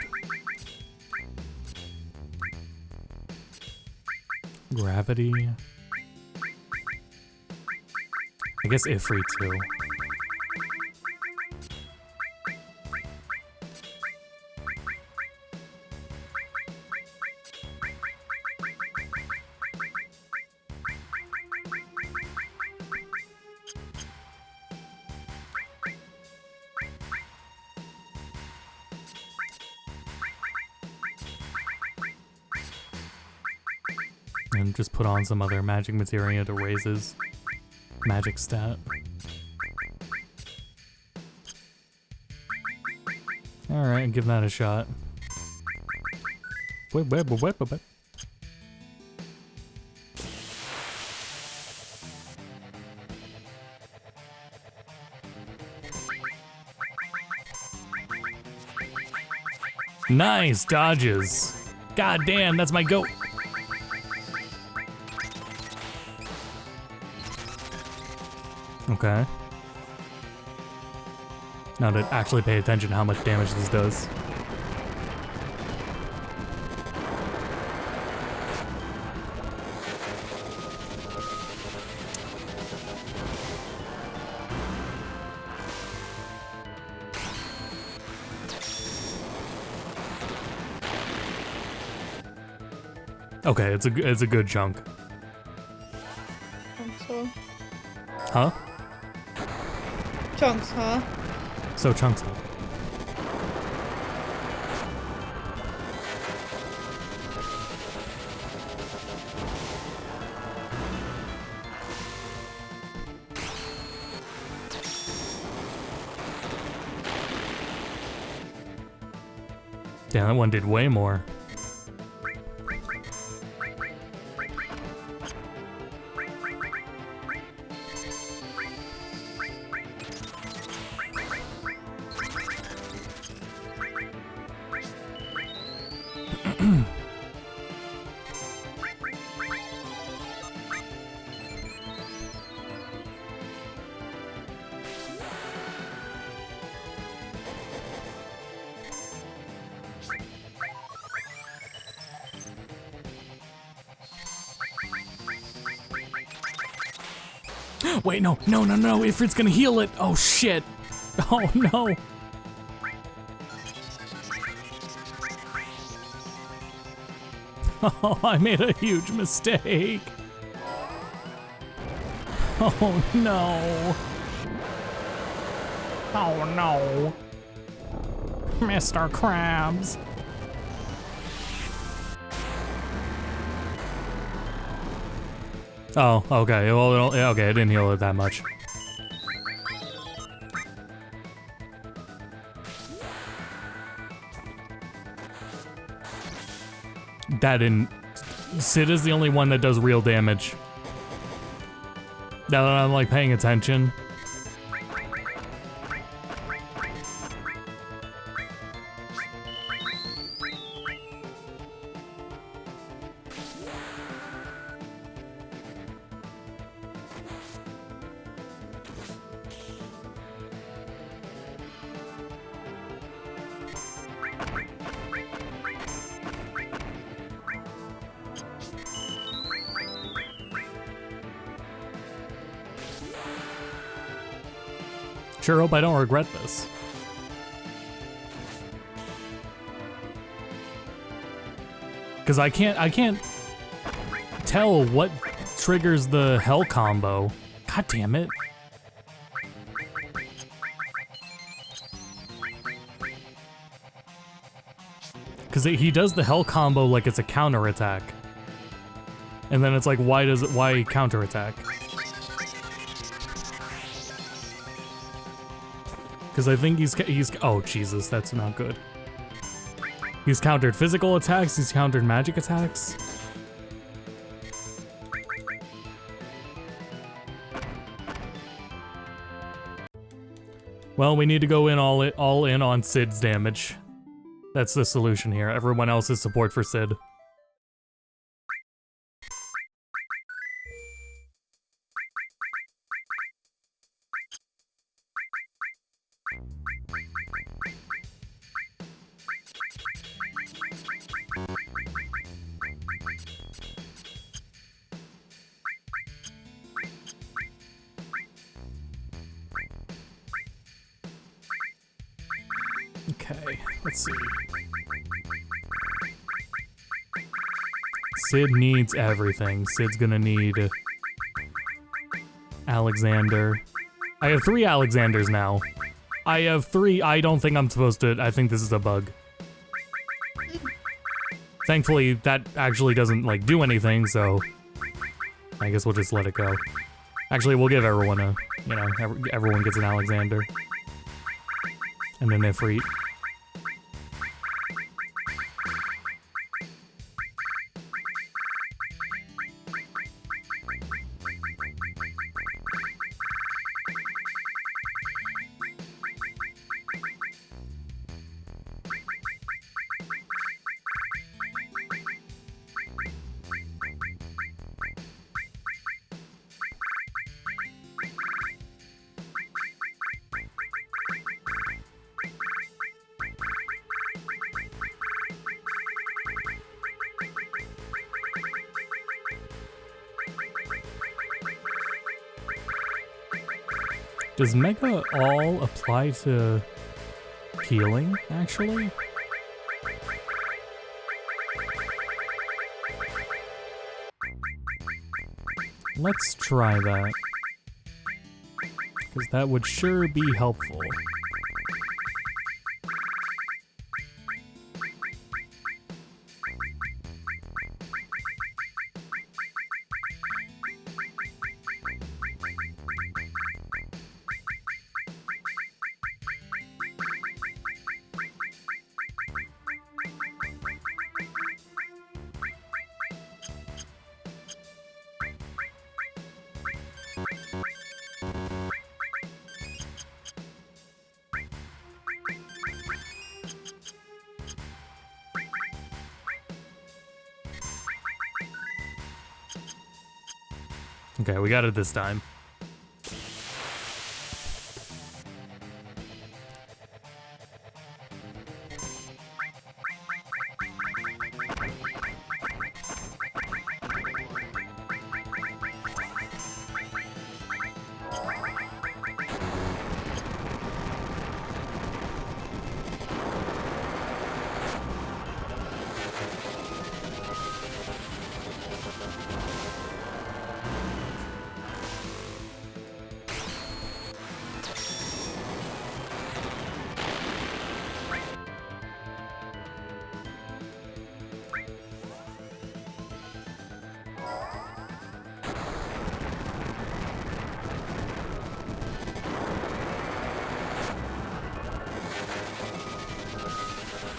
Gravity. I guess Ifrit too. And just put on some other magic materia to raise his magic stat. Alright, give that a shot. Wait. Nice dodges. God damn, that's my goat. Okay. Now to actually pay attention to how much damage this does. Okay, it's a good chunk. Huh? Chunks, huh? So chunks. Damn, that one did way more. Wait, no, Ifrit's gonna heal it. Oh shit. Oh no. Oh, I made a huge mistake. Oh no. Oh no. Mr. Krabs. Oh, okay. Well, okay, I didn't heal it that much. That didn't... Sid is the only one that does real damage. Now that I'm, like, paying attention. Sure hope I don't regret this. Cause I can't tell what triggers the hell combo. God damn it. Cause he does the hell combo like it's a counter attack. And then it's like, why counter attack? Because I think he's oh Jesus, that's not good. He's countered physical attacks, he's countered magic attacks. Well, we need to go in all in on Sid's damage. That's the solution here. Everyone else is support for Sid. Okay, let's see. Sid needs everything. Sid's gonna need Alexander. I have 3 Alexanders now. I have 3. I don't think I'm supposed to. I think this is a bug. Thankfully, that actually doesn't, like, do anything, so I guess we'll just let it go. Actually, we'll give everyone a, you know, everyone gets an Alexander. And an Ifrit. Does Mega all apply to healing, actually? Let's try that. Because that would sure be helpful. Okay, we got it this time.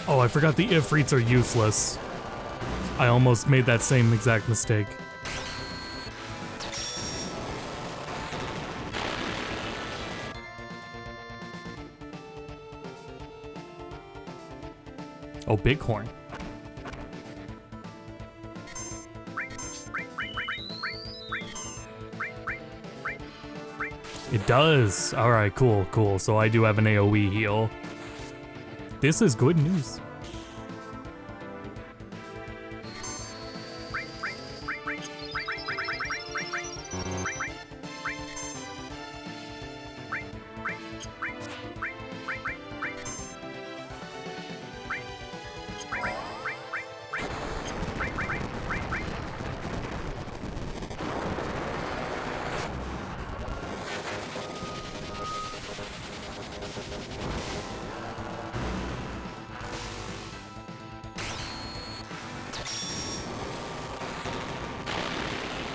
Oh, I forgot the Ifrits are useless. I almost made that same exact mistake. Oh, Bighorn. It does. All right, cool, cool. So I do have an AoE heal. This is good news.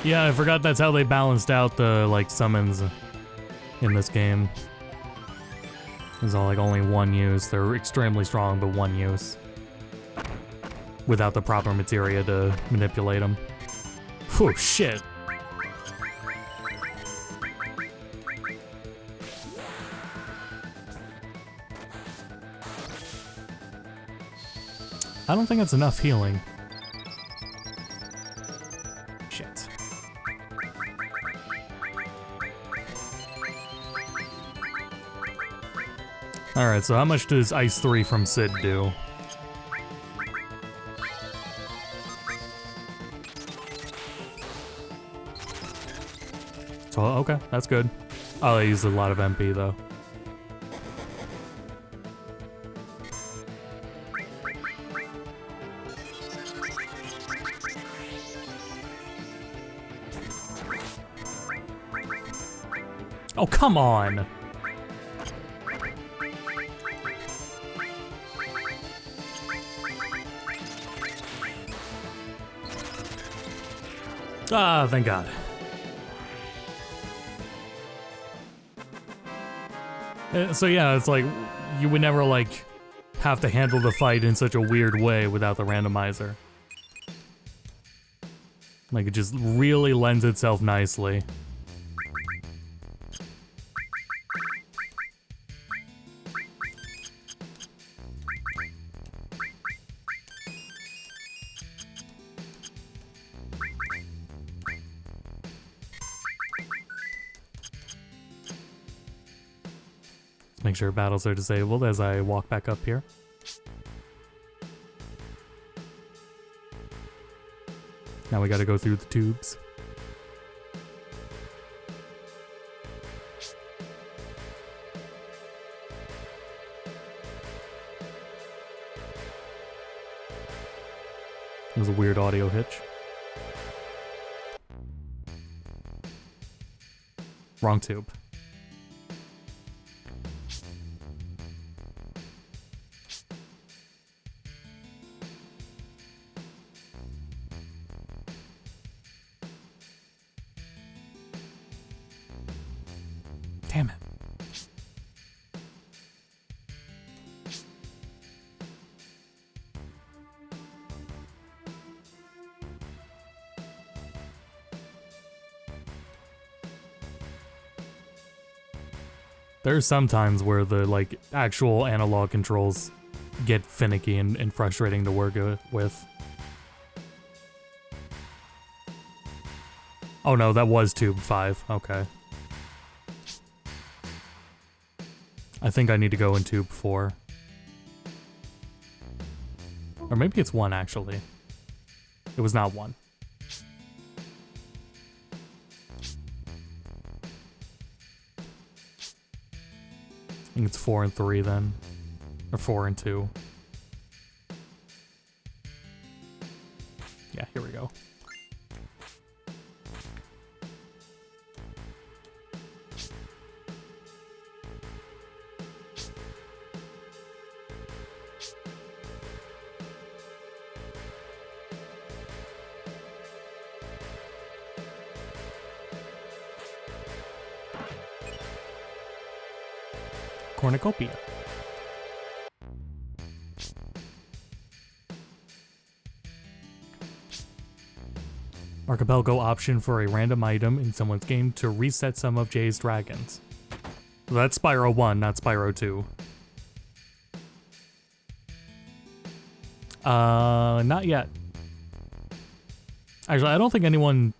Yeah, I forgot that's how they balanced out the, like, summons in this game. There's all, like, only one use. They're extremely strong, but one use. Without the proper materia to manipulate them. Whew, shit. I don't think that's enough healing. Shit. Alright, so how much does Ice 3 from Sid do? So, okay, that's good. Oh, I used a lot of MP though. Oh, come on! Ah, thank God. So yeah, it's like, you would never, like, have to handle the fight in such a weird way without the randomizer. Like, it just really lends itself nicely. Make sure battles are disabled as I walk back up here. Now we gotta go through the tubes. There's a weird audio hitch. Wrong tube. Damn it. There's some times where the, like, actual analog controls get finicky and frustrating to work with. Oh no, that was tube 5. Okay. I think I need to go in tube 4. Or maybe it's 1, actually. It was not 1. I think it's 4 and 3 then. Or 4 and 2. Yeah, here we go. Cornucopia. Archipelago option for a random item in someone's game to reset some of Jay's dragons. So that's Spyro 1, not Spyro 2. Not yet. Actually, I don't think anyone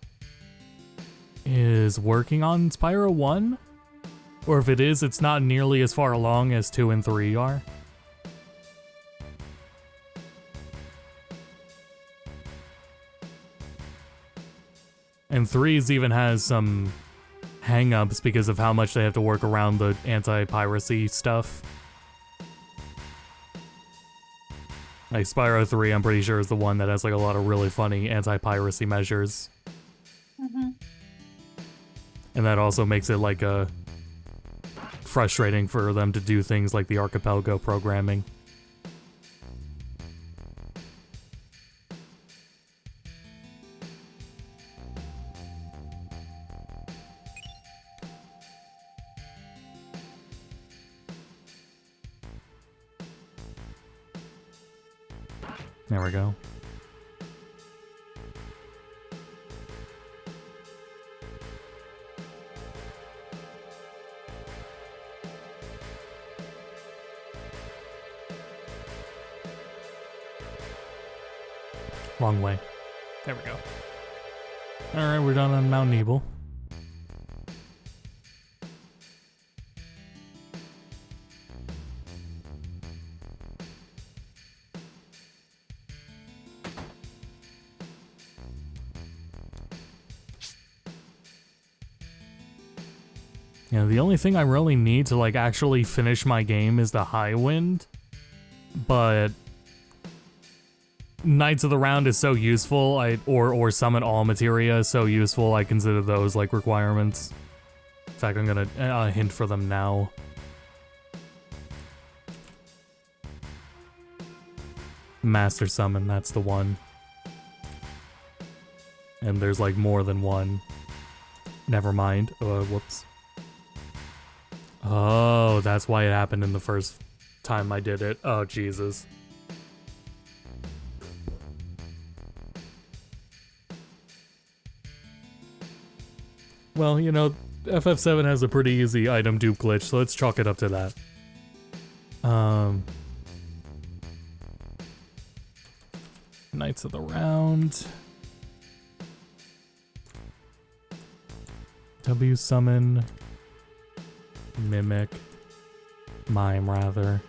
is working on Spyro 1. Or if it is, it's not nearly as far along as 2 and 3 are. And 3's even has some hang-ups because of how much they have to work around the anti-piracy stuff. Like Spyro 3, I'm pretty sure is the one that has like a lot of really funny anti-piracy measures. Mm-hmm. And that also makes it like a frustrating for them to do things like the Archipelago programming. There we go. Wrong way. There we go. Alright, we're done on Mount Nebel. Yeah, the only thing I really need to like actually finish my game is the high wind, but Knights of the Round is so useful, or Summon All Materia is so useful, I consider those like requirements. In fact, I'm gonna hint for them now. Master Summon, that's the one. And there's like more than one. Never mind. Whoops. Oh, that's why it happened in the first time I did it. Oh, Jesus. Well, you know, FF7 has a pretty easy item dupe glitch, so let's chalk it up to that. Knights of the Round. W summon. Mimic. Mime, rather.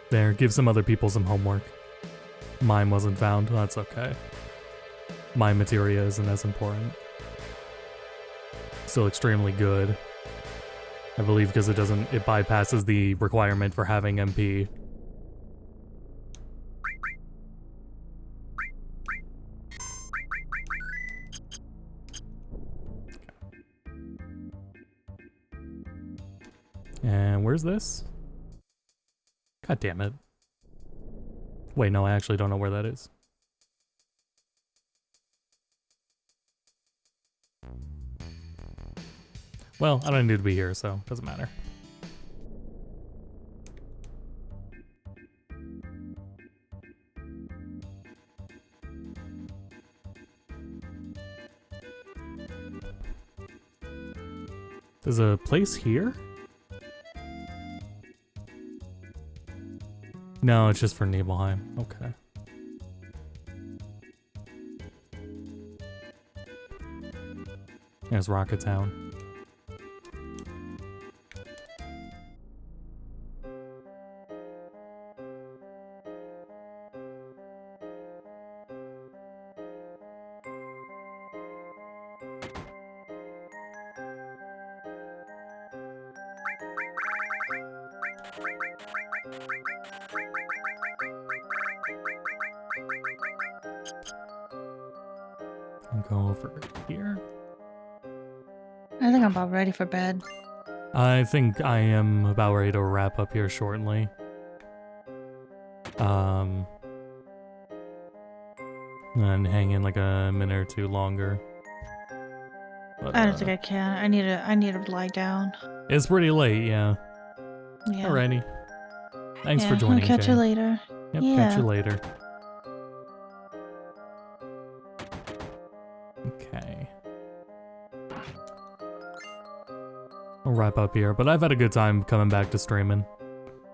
There, give some other people some homework. Mime wasn't found, that's okay. My materia isn't as important. Still extremely good. I believe because it bypasses the requirement for having MP. And where's this? God damn it. Wait, no, I actually don't know where that is. Well, I don't need to be here, so it doesn't matter. There's a place here? No, it's just for Nibelheim. Okay. There's Rocket Town. Go over here. I think I'm about ready for bed. I think I am about ready to wrap up here shortly. And hang in like a minute or two longer. But, I don't think I can. I need to lie down. It's pretty late, yeah. Yeah. Alrighty. Thanks for joining, I'll catch Jay. you later. Yep, Yeah. catch you later. Okay. I'll wrap up here, but I've had a good time coming back to streaming.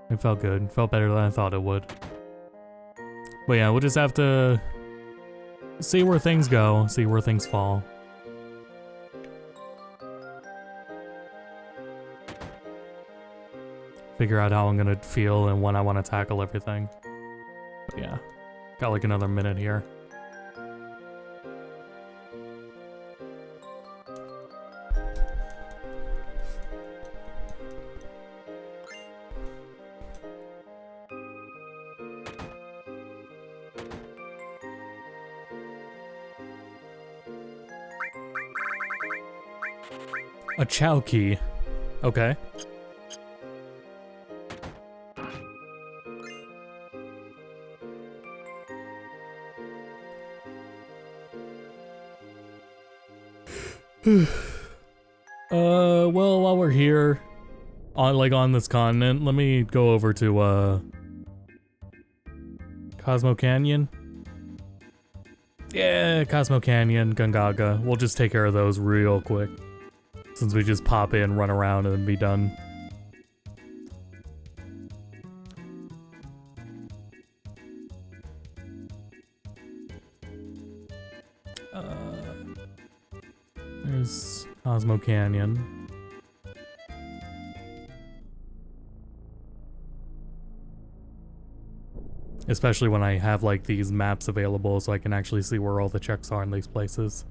It felt good. It felt better than I thought it would. But yeah, we'll just have to see where things go, see where things fall. Figure out how I'm gonna feel and when I want to tackle everything. But yeah, got like another minute here. A Chow key. Okay. Well, while we're here on this continent, let me go over to Cosmo Canyon. Yeah, Cosmo Canyon, Gungaga. We'll just take care of those real quick. Since we just pop in, run around, and then be done. There's Cosmo Canyon. Especially when I have like these maps available so I can actually see where all the checks are in these places.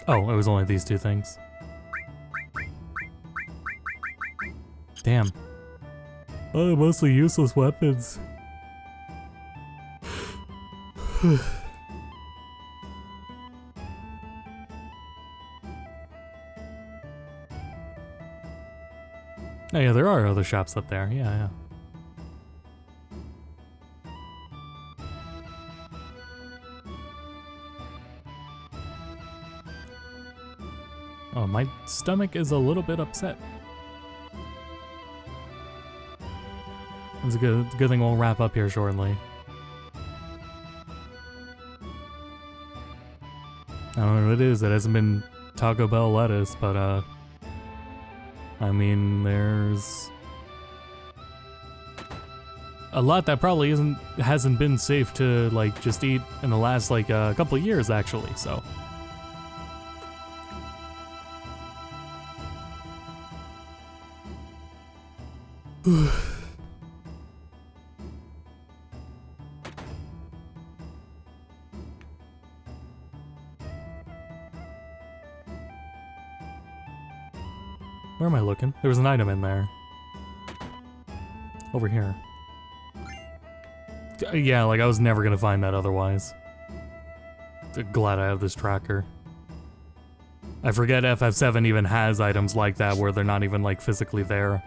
Oh, it was only these two things. Damn. Oh, mostly useless weapons. Oh yeah, there are other shops up there. Yeah, yeah. Oh, my stomach is a little bit upset. It's a good thing we'll wrap up here shortly. I don't know what it is. It hasn't been Taco Bell lettuce, but I mean, there's a lot that probably hasn't been safe to like just eat in the last like couple of years actually. So. Where am I looking? There was an item in there. Over here. Yeah, like I was never gonna find that otherwise. Glad I have this tracker. I forget FF7 even has items like that where they're not even like physically there.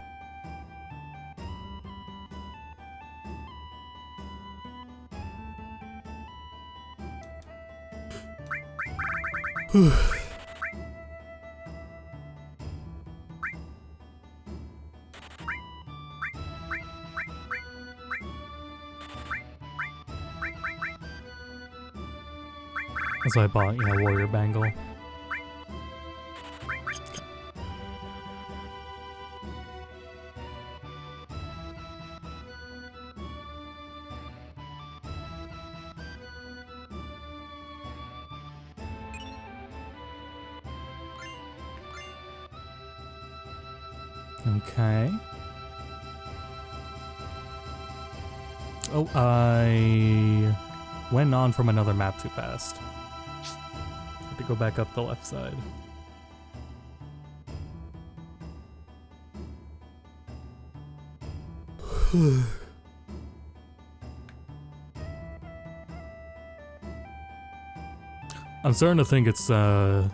That's what I bought, yeah, Warrior Bangle. Okay. Oh, I went on from another map too fast. Have to go back up the left side. I'm starting to think it's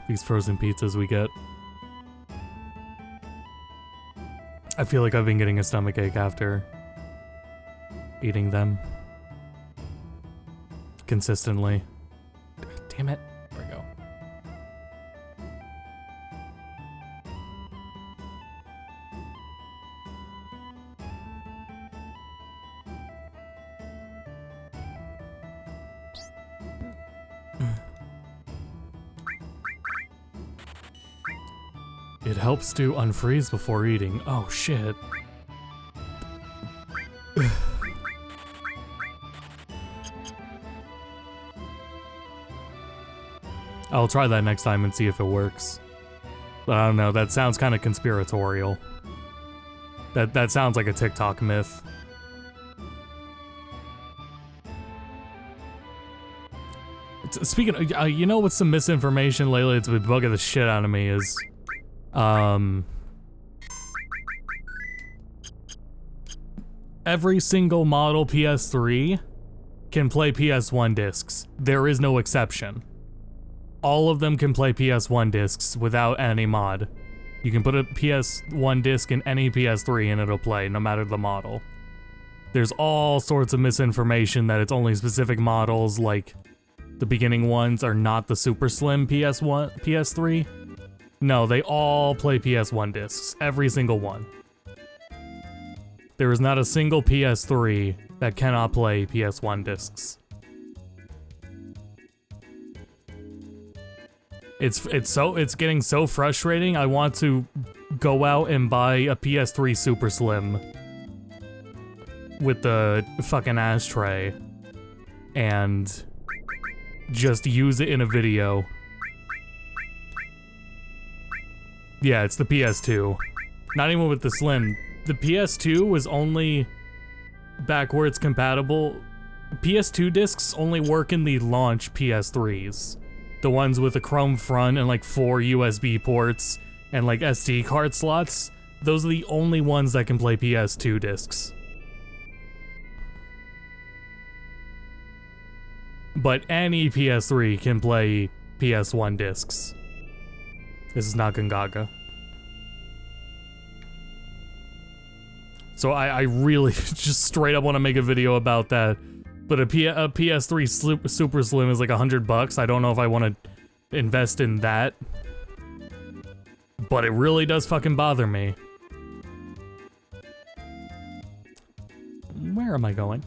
these frozen pizzas we get. I feel like I've been getting a stomachache after eating them consistently. Damn it. There we go. It helps to unfreeze before eating. Oh shit. I'll try that next time and see if it works. But I don't know, that sounds kind of conspiratorial. That sounds like a TikTok myth. Speaking of, you know what's some misinformation lately that's been bugging the shit out of me is, every single model PS3 can play PS1 discs. There is no exception. All of them can play PS1 discs without any mod. You can put a PS1 disc in any PS3 and it'll play, no matter the model. There's all sorts of misinformation that it's only specific models, like the beginning ones are not the super slim PS3. No, they all play PS1 discs, every single one. There is not a single PS3 that cannot play PS1 discs. It's getting so frustrating. I want to go out and buy a PS3 Super Slim with the fucking ashtray and just use it in a video. Yeah, it's the PS2. Not even with the Slim. The PS2 was only backwards compatible. PS2 discs only work in the launch PS3s. The ones with a chrome front and like 4 USB ports and like SD card slots. Those are the only ones that can play PS2 discs. But any PS3 can play PS1 discs. This is not Gungaga. So I really just straight up want to make a video about that. But a PS3 Super Slim is like $100. I don't know if I want to invest in that. But it really does fucking bother me. Where am I going?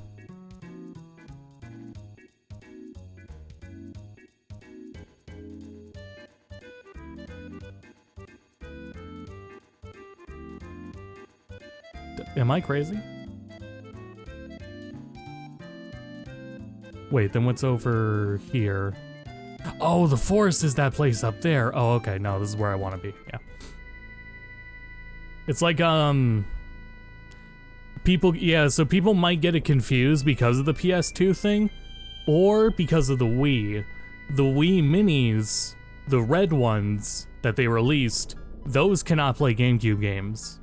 Am I crazy? Wait, then what's over here? Oh, the forest is that place up there. Oh, okay, no, this is where I want to be, yeah. It's like, so people might get it confused because of the PS2 thing, or because of the Wii. The Wii Minis, the red ones that they released, those cannot play GameCube games.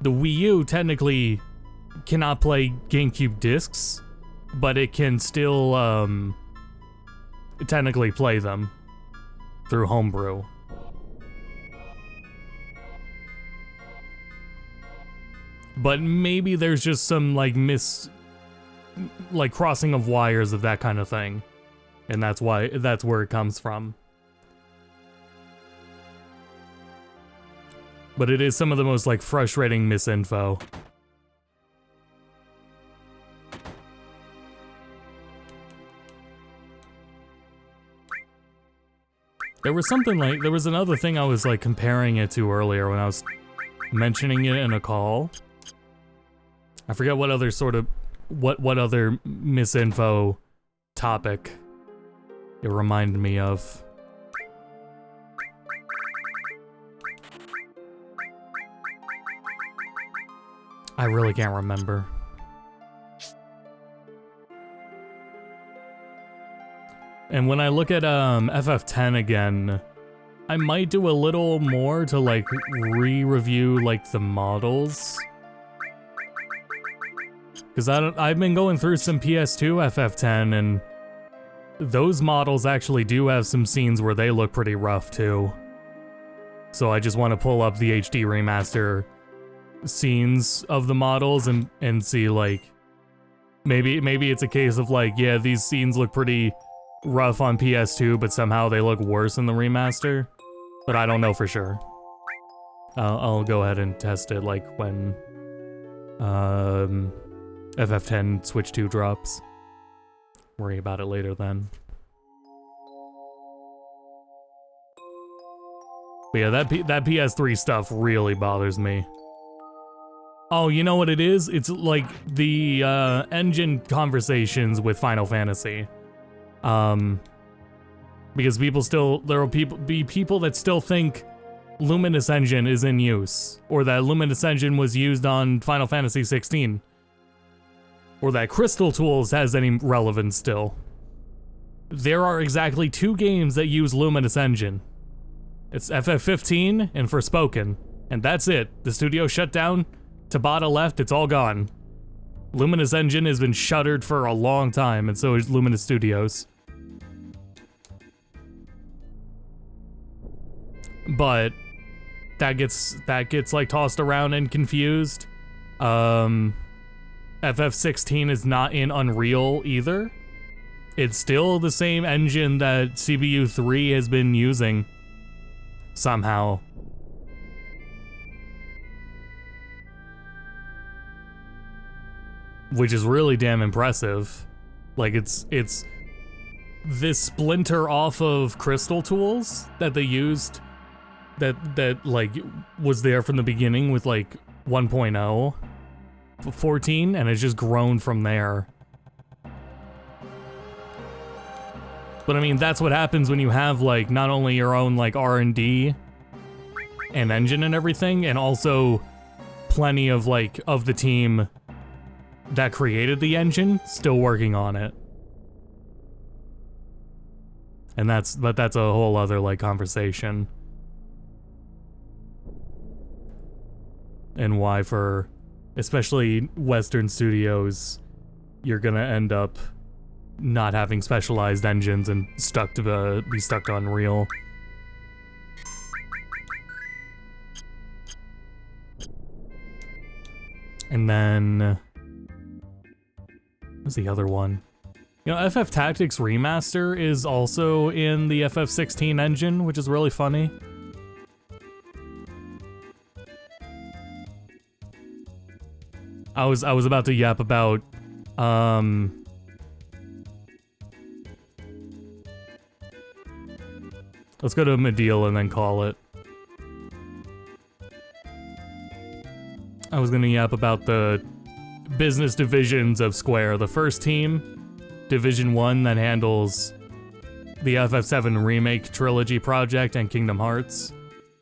The Wii U technically cannot play GameCube discs, but it can still technically play them through homebrew. But maybe there's just some like crossing of wires of that kind of thing. and that's where it comes from. But it is some of the most like frustrating misinfo. There was another thing I was like comparing it to earlier when I was mentioning it in a call. I forget what other sort of what other misinfo topic it reminded me of. I really can't remember. And when I look at FF10 again, I might do a little more to like re-review like the models. Cause I've been going through some PS2 FF10 and those models actually do have some scenes where they look pretty rough too. So I just want to pull up the HD remaster scenes of the models and see like maybe it's a case of like, yeah, these scenes look pretty rough on PS2, but somehow they look worse in the remaster. But I don't know for sure. I'll go ahead and test it like when FF10 Switch 2 drops. Worry about it later then. But yeah, that PS3 stuff really bothers me. Oh, you know what it is? It's like the engine conversations with Final Fantasy. Because there will be people that still think Luminous Engine is in use, or that Luminous Engine was used on Final Fantasy 16, or that Crystal Tools has any relevance still. There are exactly 2 games that use Luminous Engine. It's FF15 and Forspoken, and that's it. The studio shut down, Tabata left, it's all gone. Luminous Engine has been shuttered for a long time, and so is Luminous Studios. But that gets like tossed around and confused. FF16 is not in Unreal either. It's still the same engine that CBU3 has been using somehow. Which is really damn impressive. Like it's this splinter off of Crystal Tools that they used that like was there from the beginning with like 1.0 14 and it's just grown from there. But I mean, that's what happens when you have like not only your own like R&D and engine and everything, and also plenty of like of the team that created the engine still working on it. And that's a whole other like conversation. And why for especially Western studios you're gonna end up not having specialized engines and be stuck to Unreal. And then what's the other one? You know, FF Tactics Remaster is also in the FF16 engine, which is really funny. I was about to yap about let's go to Medial and then call it. I was gonna yap about the business divisions of Square. The first team, Division 1, that handles the FF7 Remake Trilogy project and Kingdom Hearts.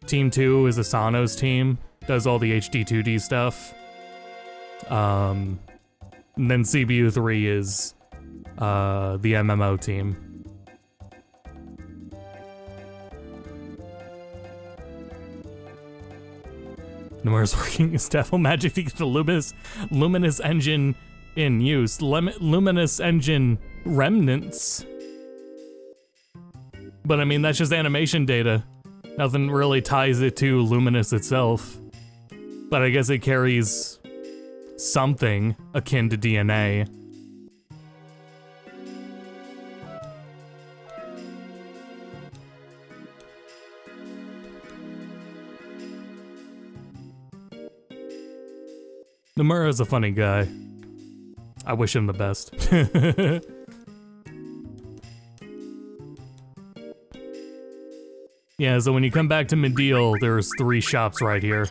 Team 2 is Asano's team, does all the HD 2D stuff. And then CBU3 is the MMO team. Nomura's working his devil magic to get the Luminous Engine in use. Luminous Engine remnants. But I mean, that's just animation data. Nothing really ties it to Luminous itself. But I guess it carries something akin to DNA. Nomura's a funny guy. I wish him the best. Yeah, so when you come back to Medial, there's 3 shops right here.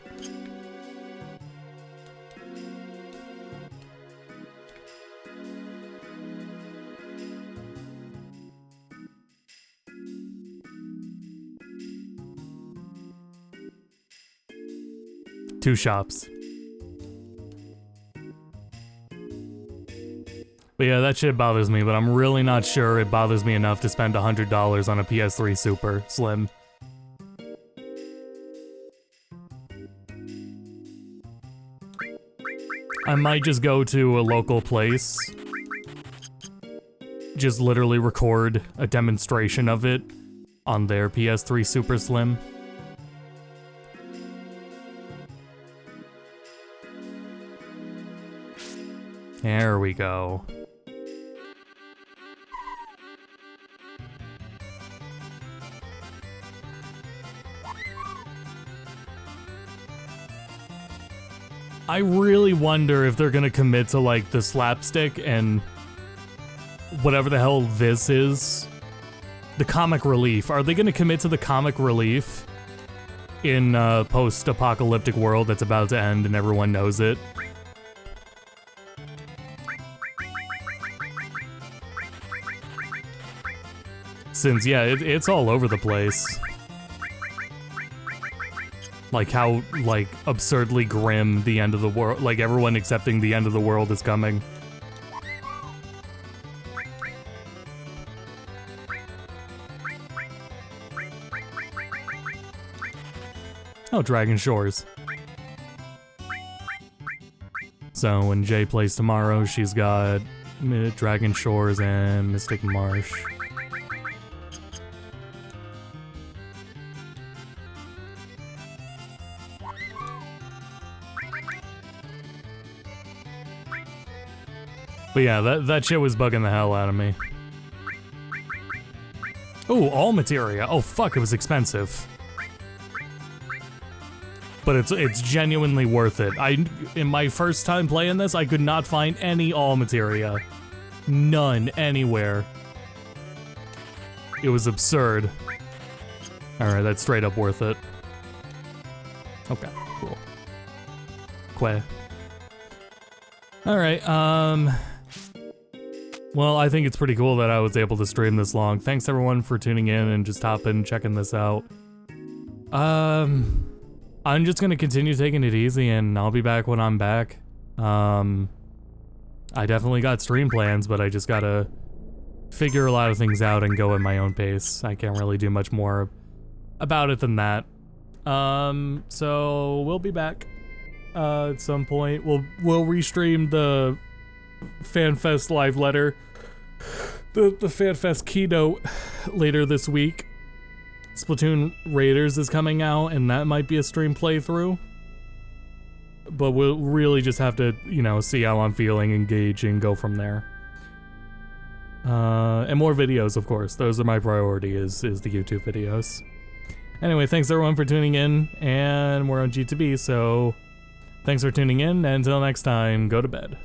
Two shops. But yeah, that shit bothers me, but I'm really not sure it bothers me enough to spend $100 on a PS3 Super Slim. I might just go to a local place, just literally record a demonstration of it on their PS3 Super Slim. There we go. I really wonder if they're gonna commit to like the slapstick and whatever the hell this is. The comic relief. Are they gonna commit to the comic relief in a post-apocalyptic world that's about to end and everyone knows it? Since, yeah, it's all over the place. Like how, like, absurdly grim the end of the world, like everyone accepting the end of the world is coming. Oh, Dragon Shores. So when Jay plays tomorrow, she's got Dragon Shores and Mystic Marsh. But yeah, that shit was bugging the hell out of me. Oh, all materia. Oh fuck, it was expensive. But it's genuinely worth it. In my first time playing this, I could not find any all materia. None anywhere. It was absurd. Alright, that's straight up worth it. Okay, cool. Quay. Alright, well, I think it's pretty cool that I was able to stream this long. Thanks everyone for tuning in and just hopping and checking this out. I'm just gonna continue taking it easy and I'll be back when I'm back. I definitely got stream plans, but I just gotta figure a lot of things out and go at my own pace. I can't really do much more about it than that. So we'll be back at some point. We'll restream the FanFest live letter, the FanFest keynote later this week. Splatoon Raiders is coming out, and that might be a stream playthrough. But we'll really just have to, you know, see how I'm feeling, engage, and go from there. And more videos, of course. Those are my priority, is the YouTube videos. Anyway, thanks everyone for tuning in, and we're on G2B, so thanks for tuning in, and until next time, go to bed.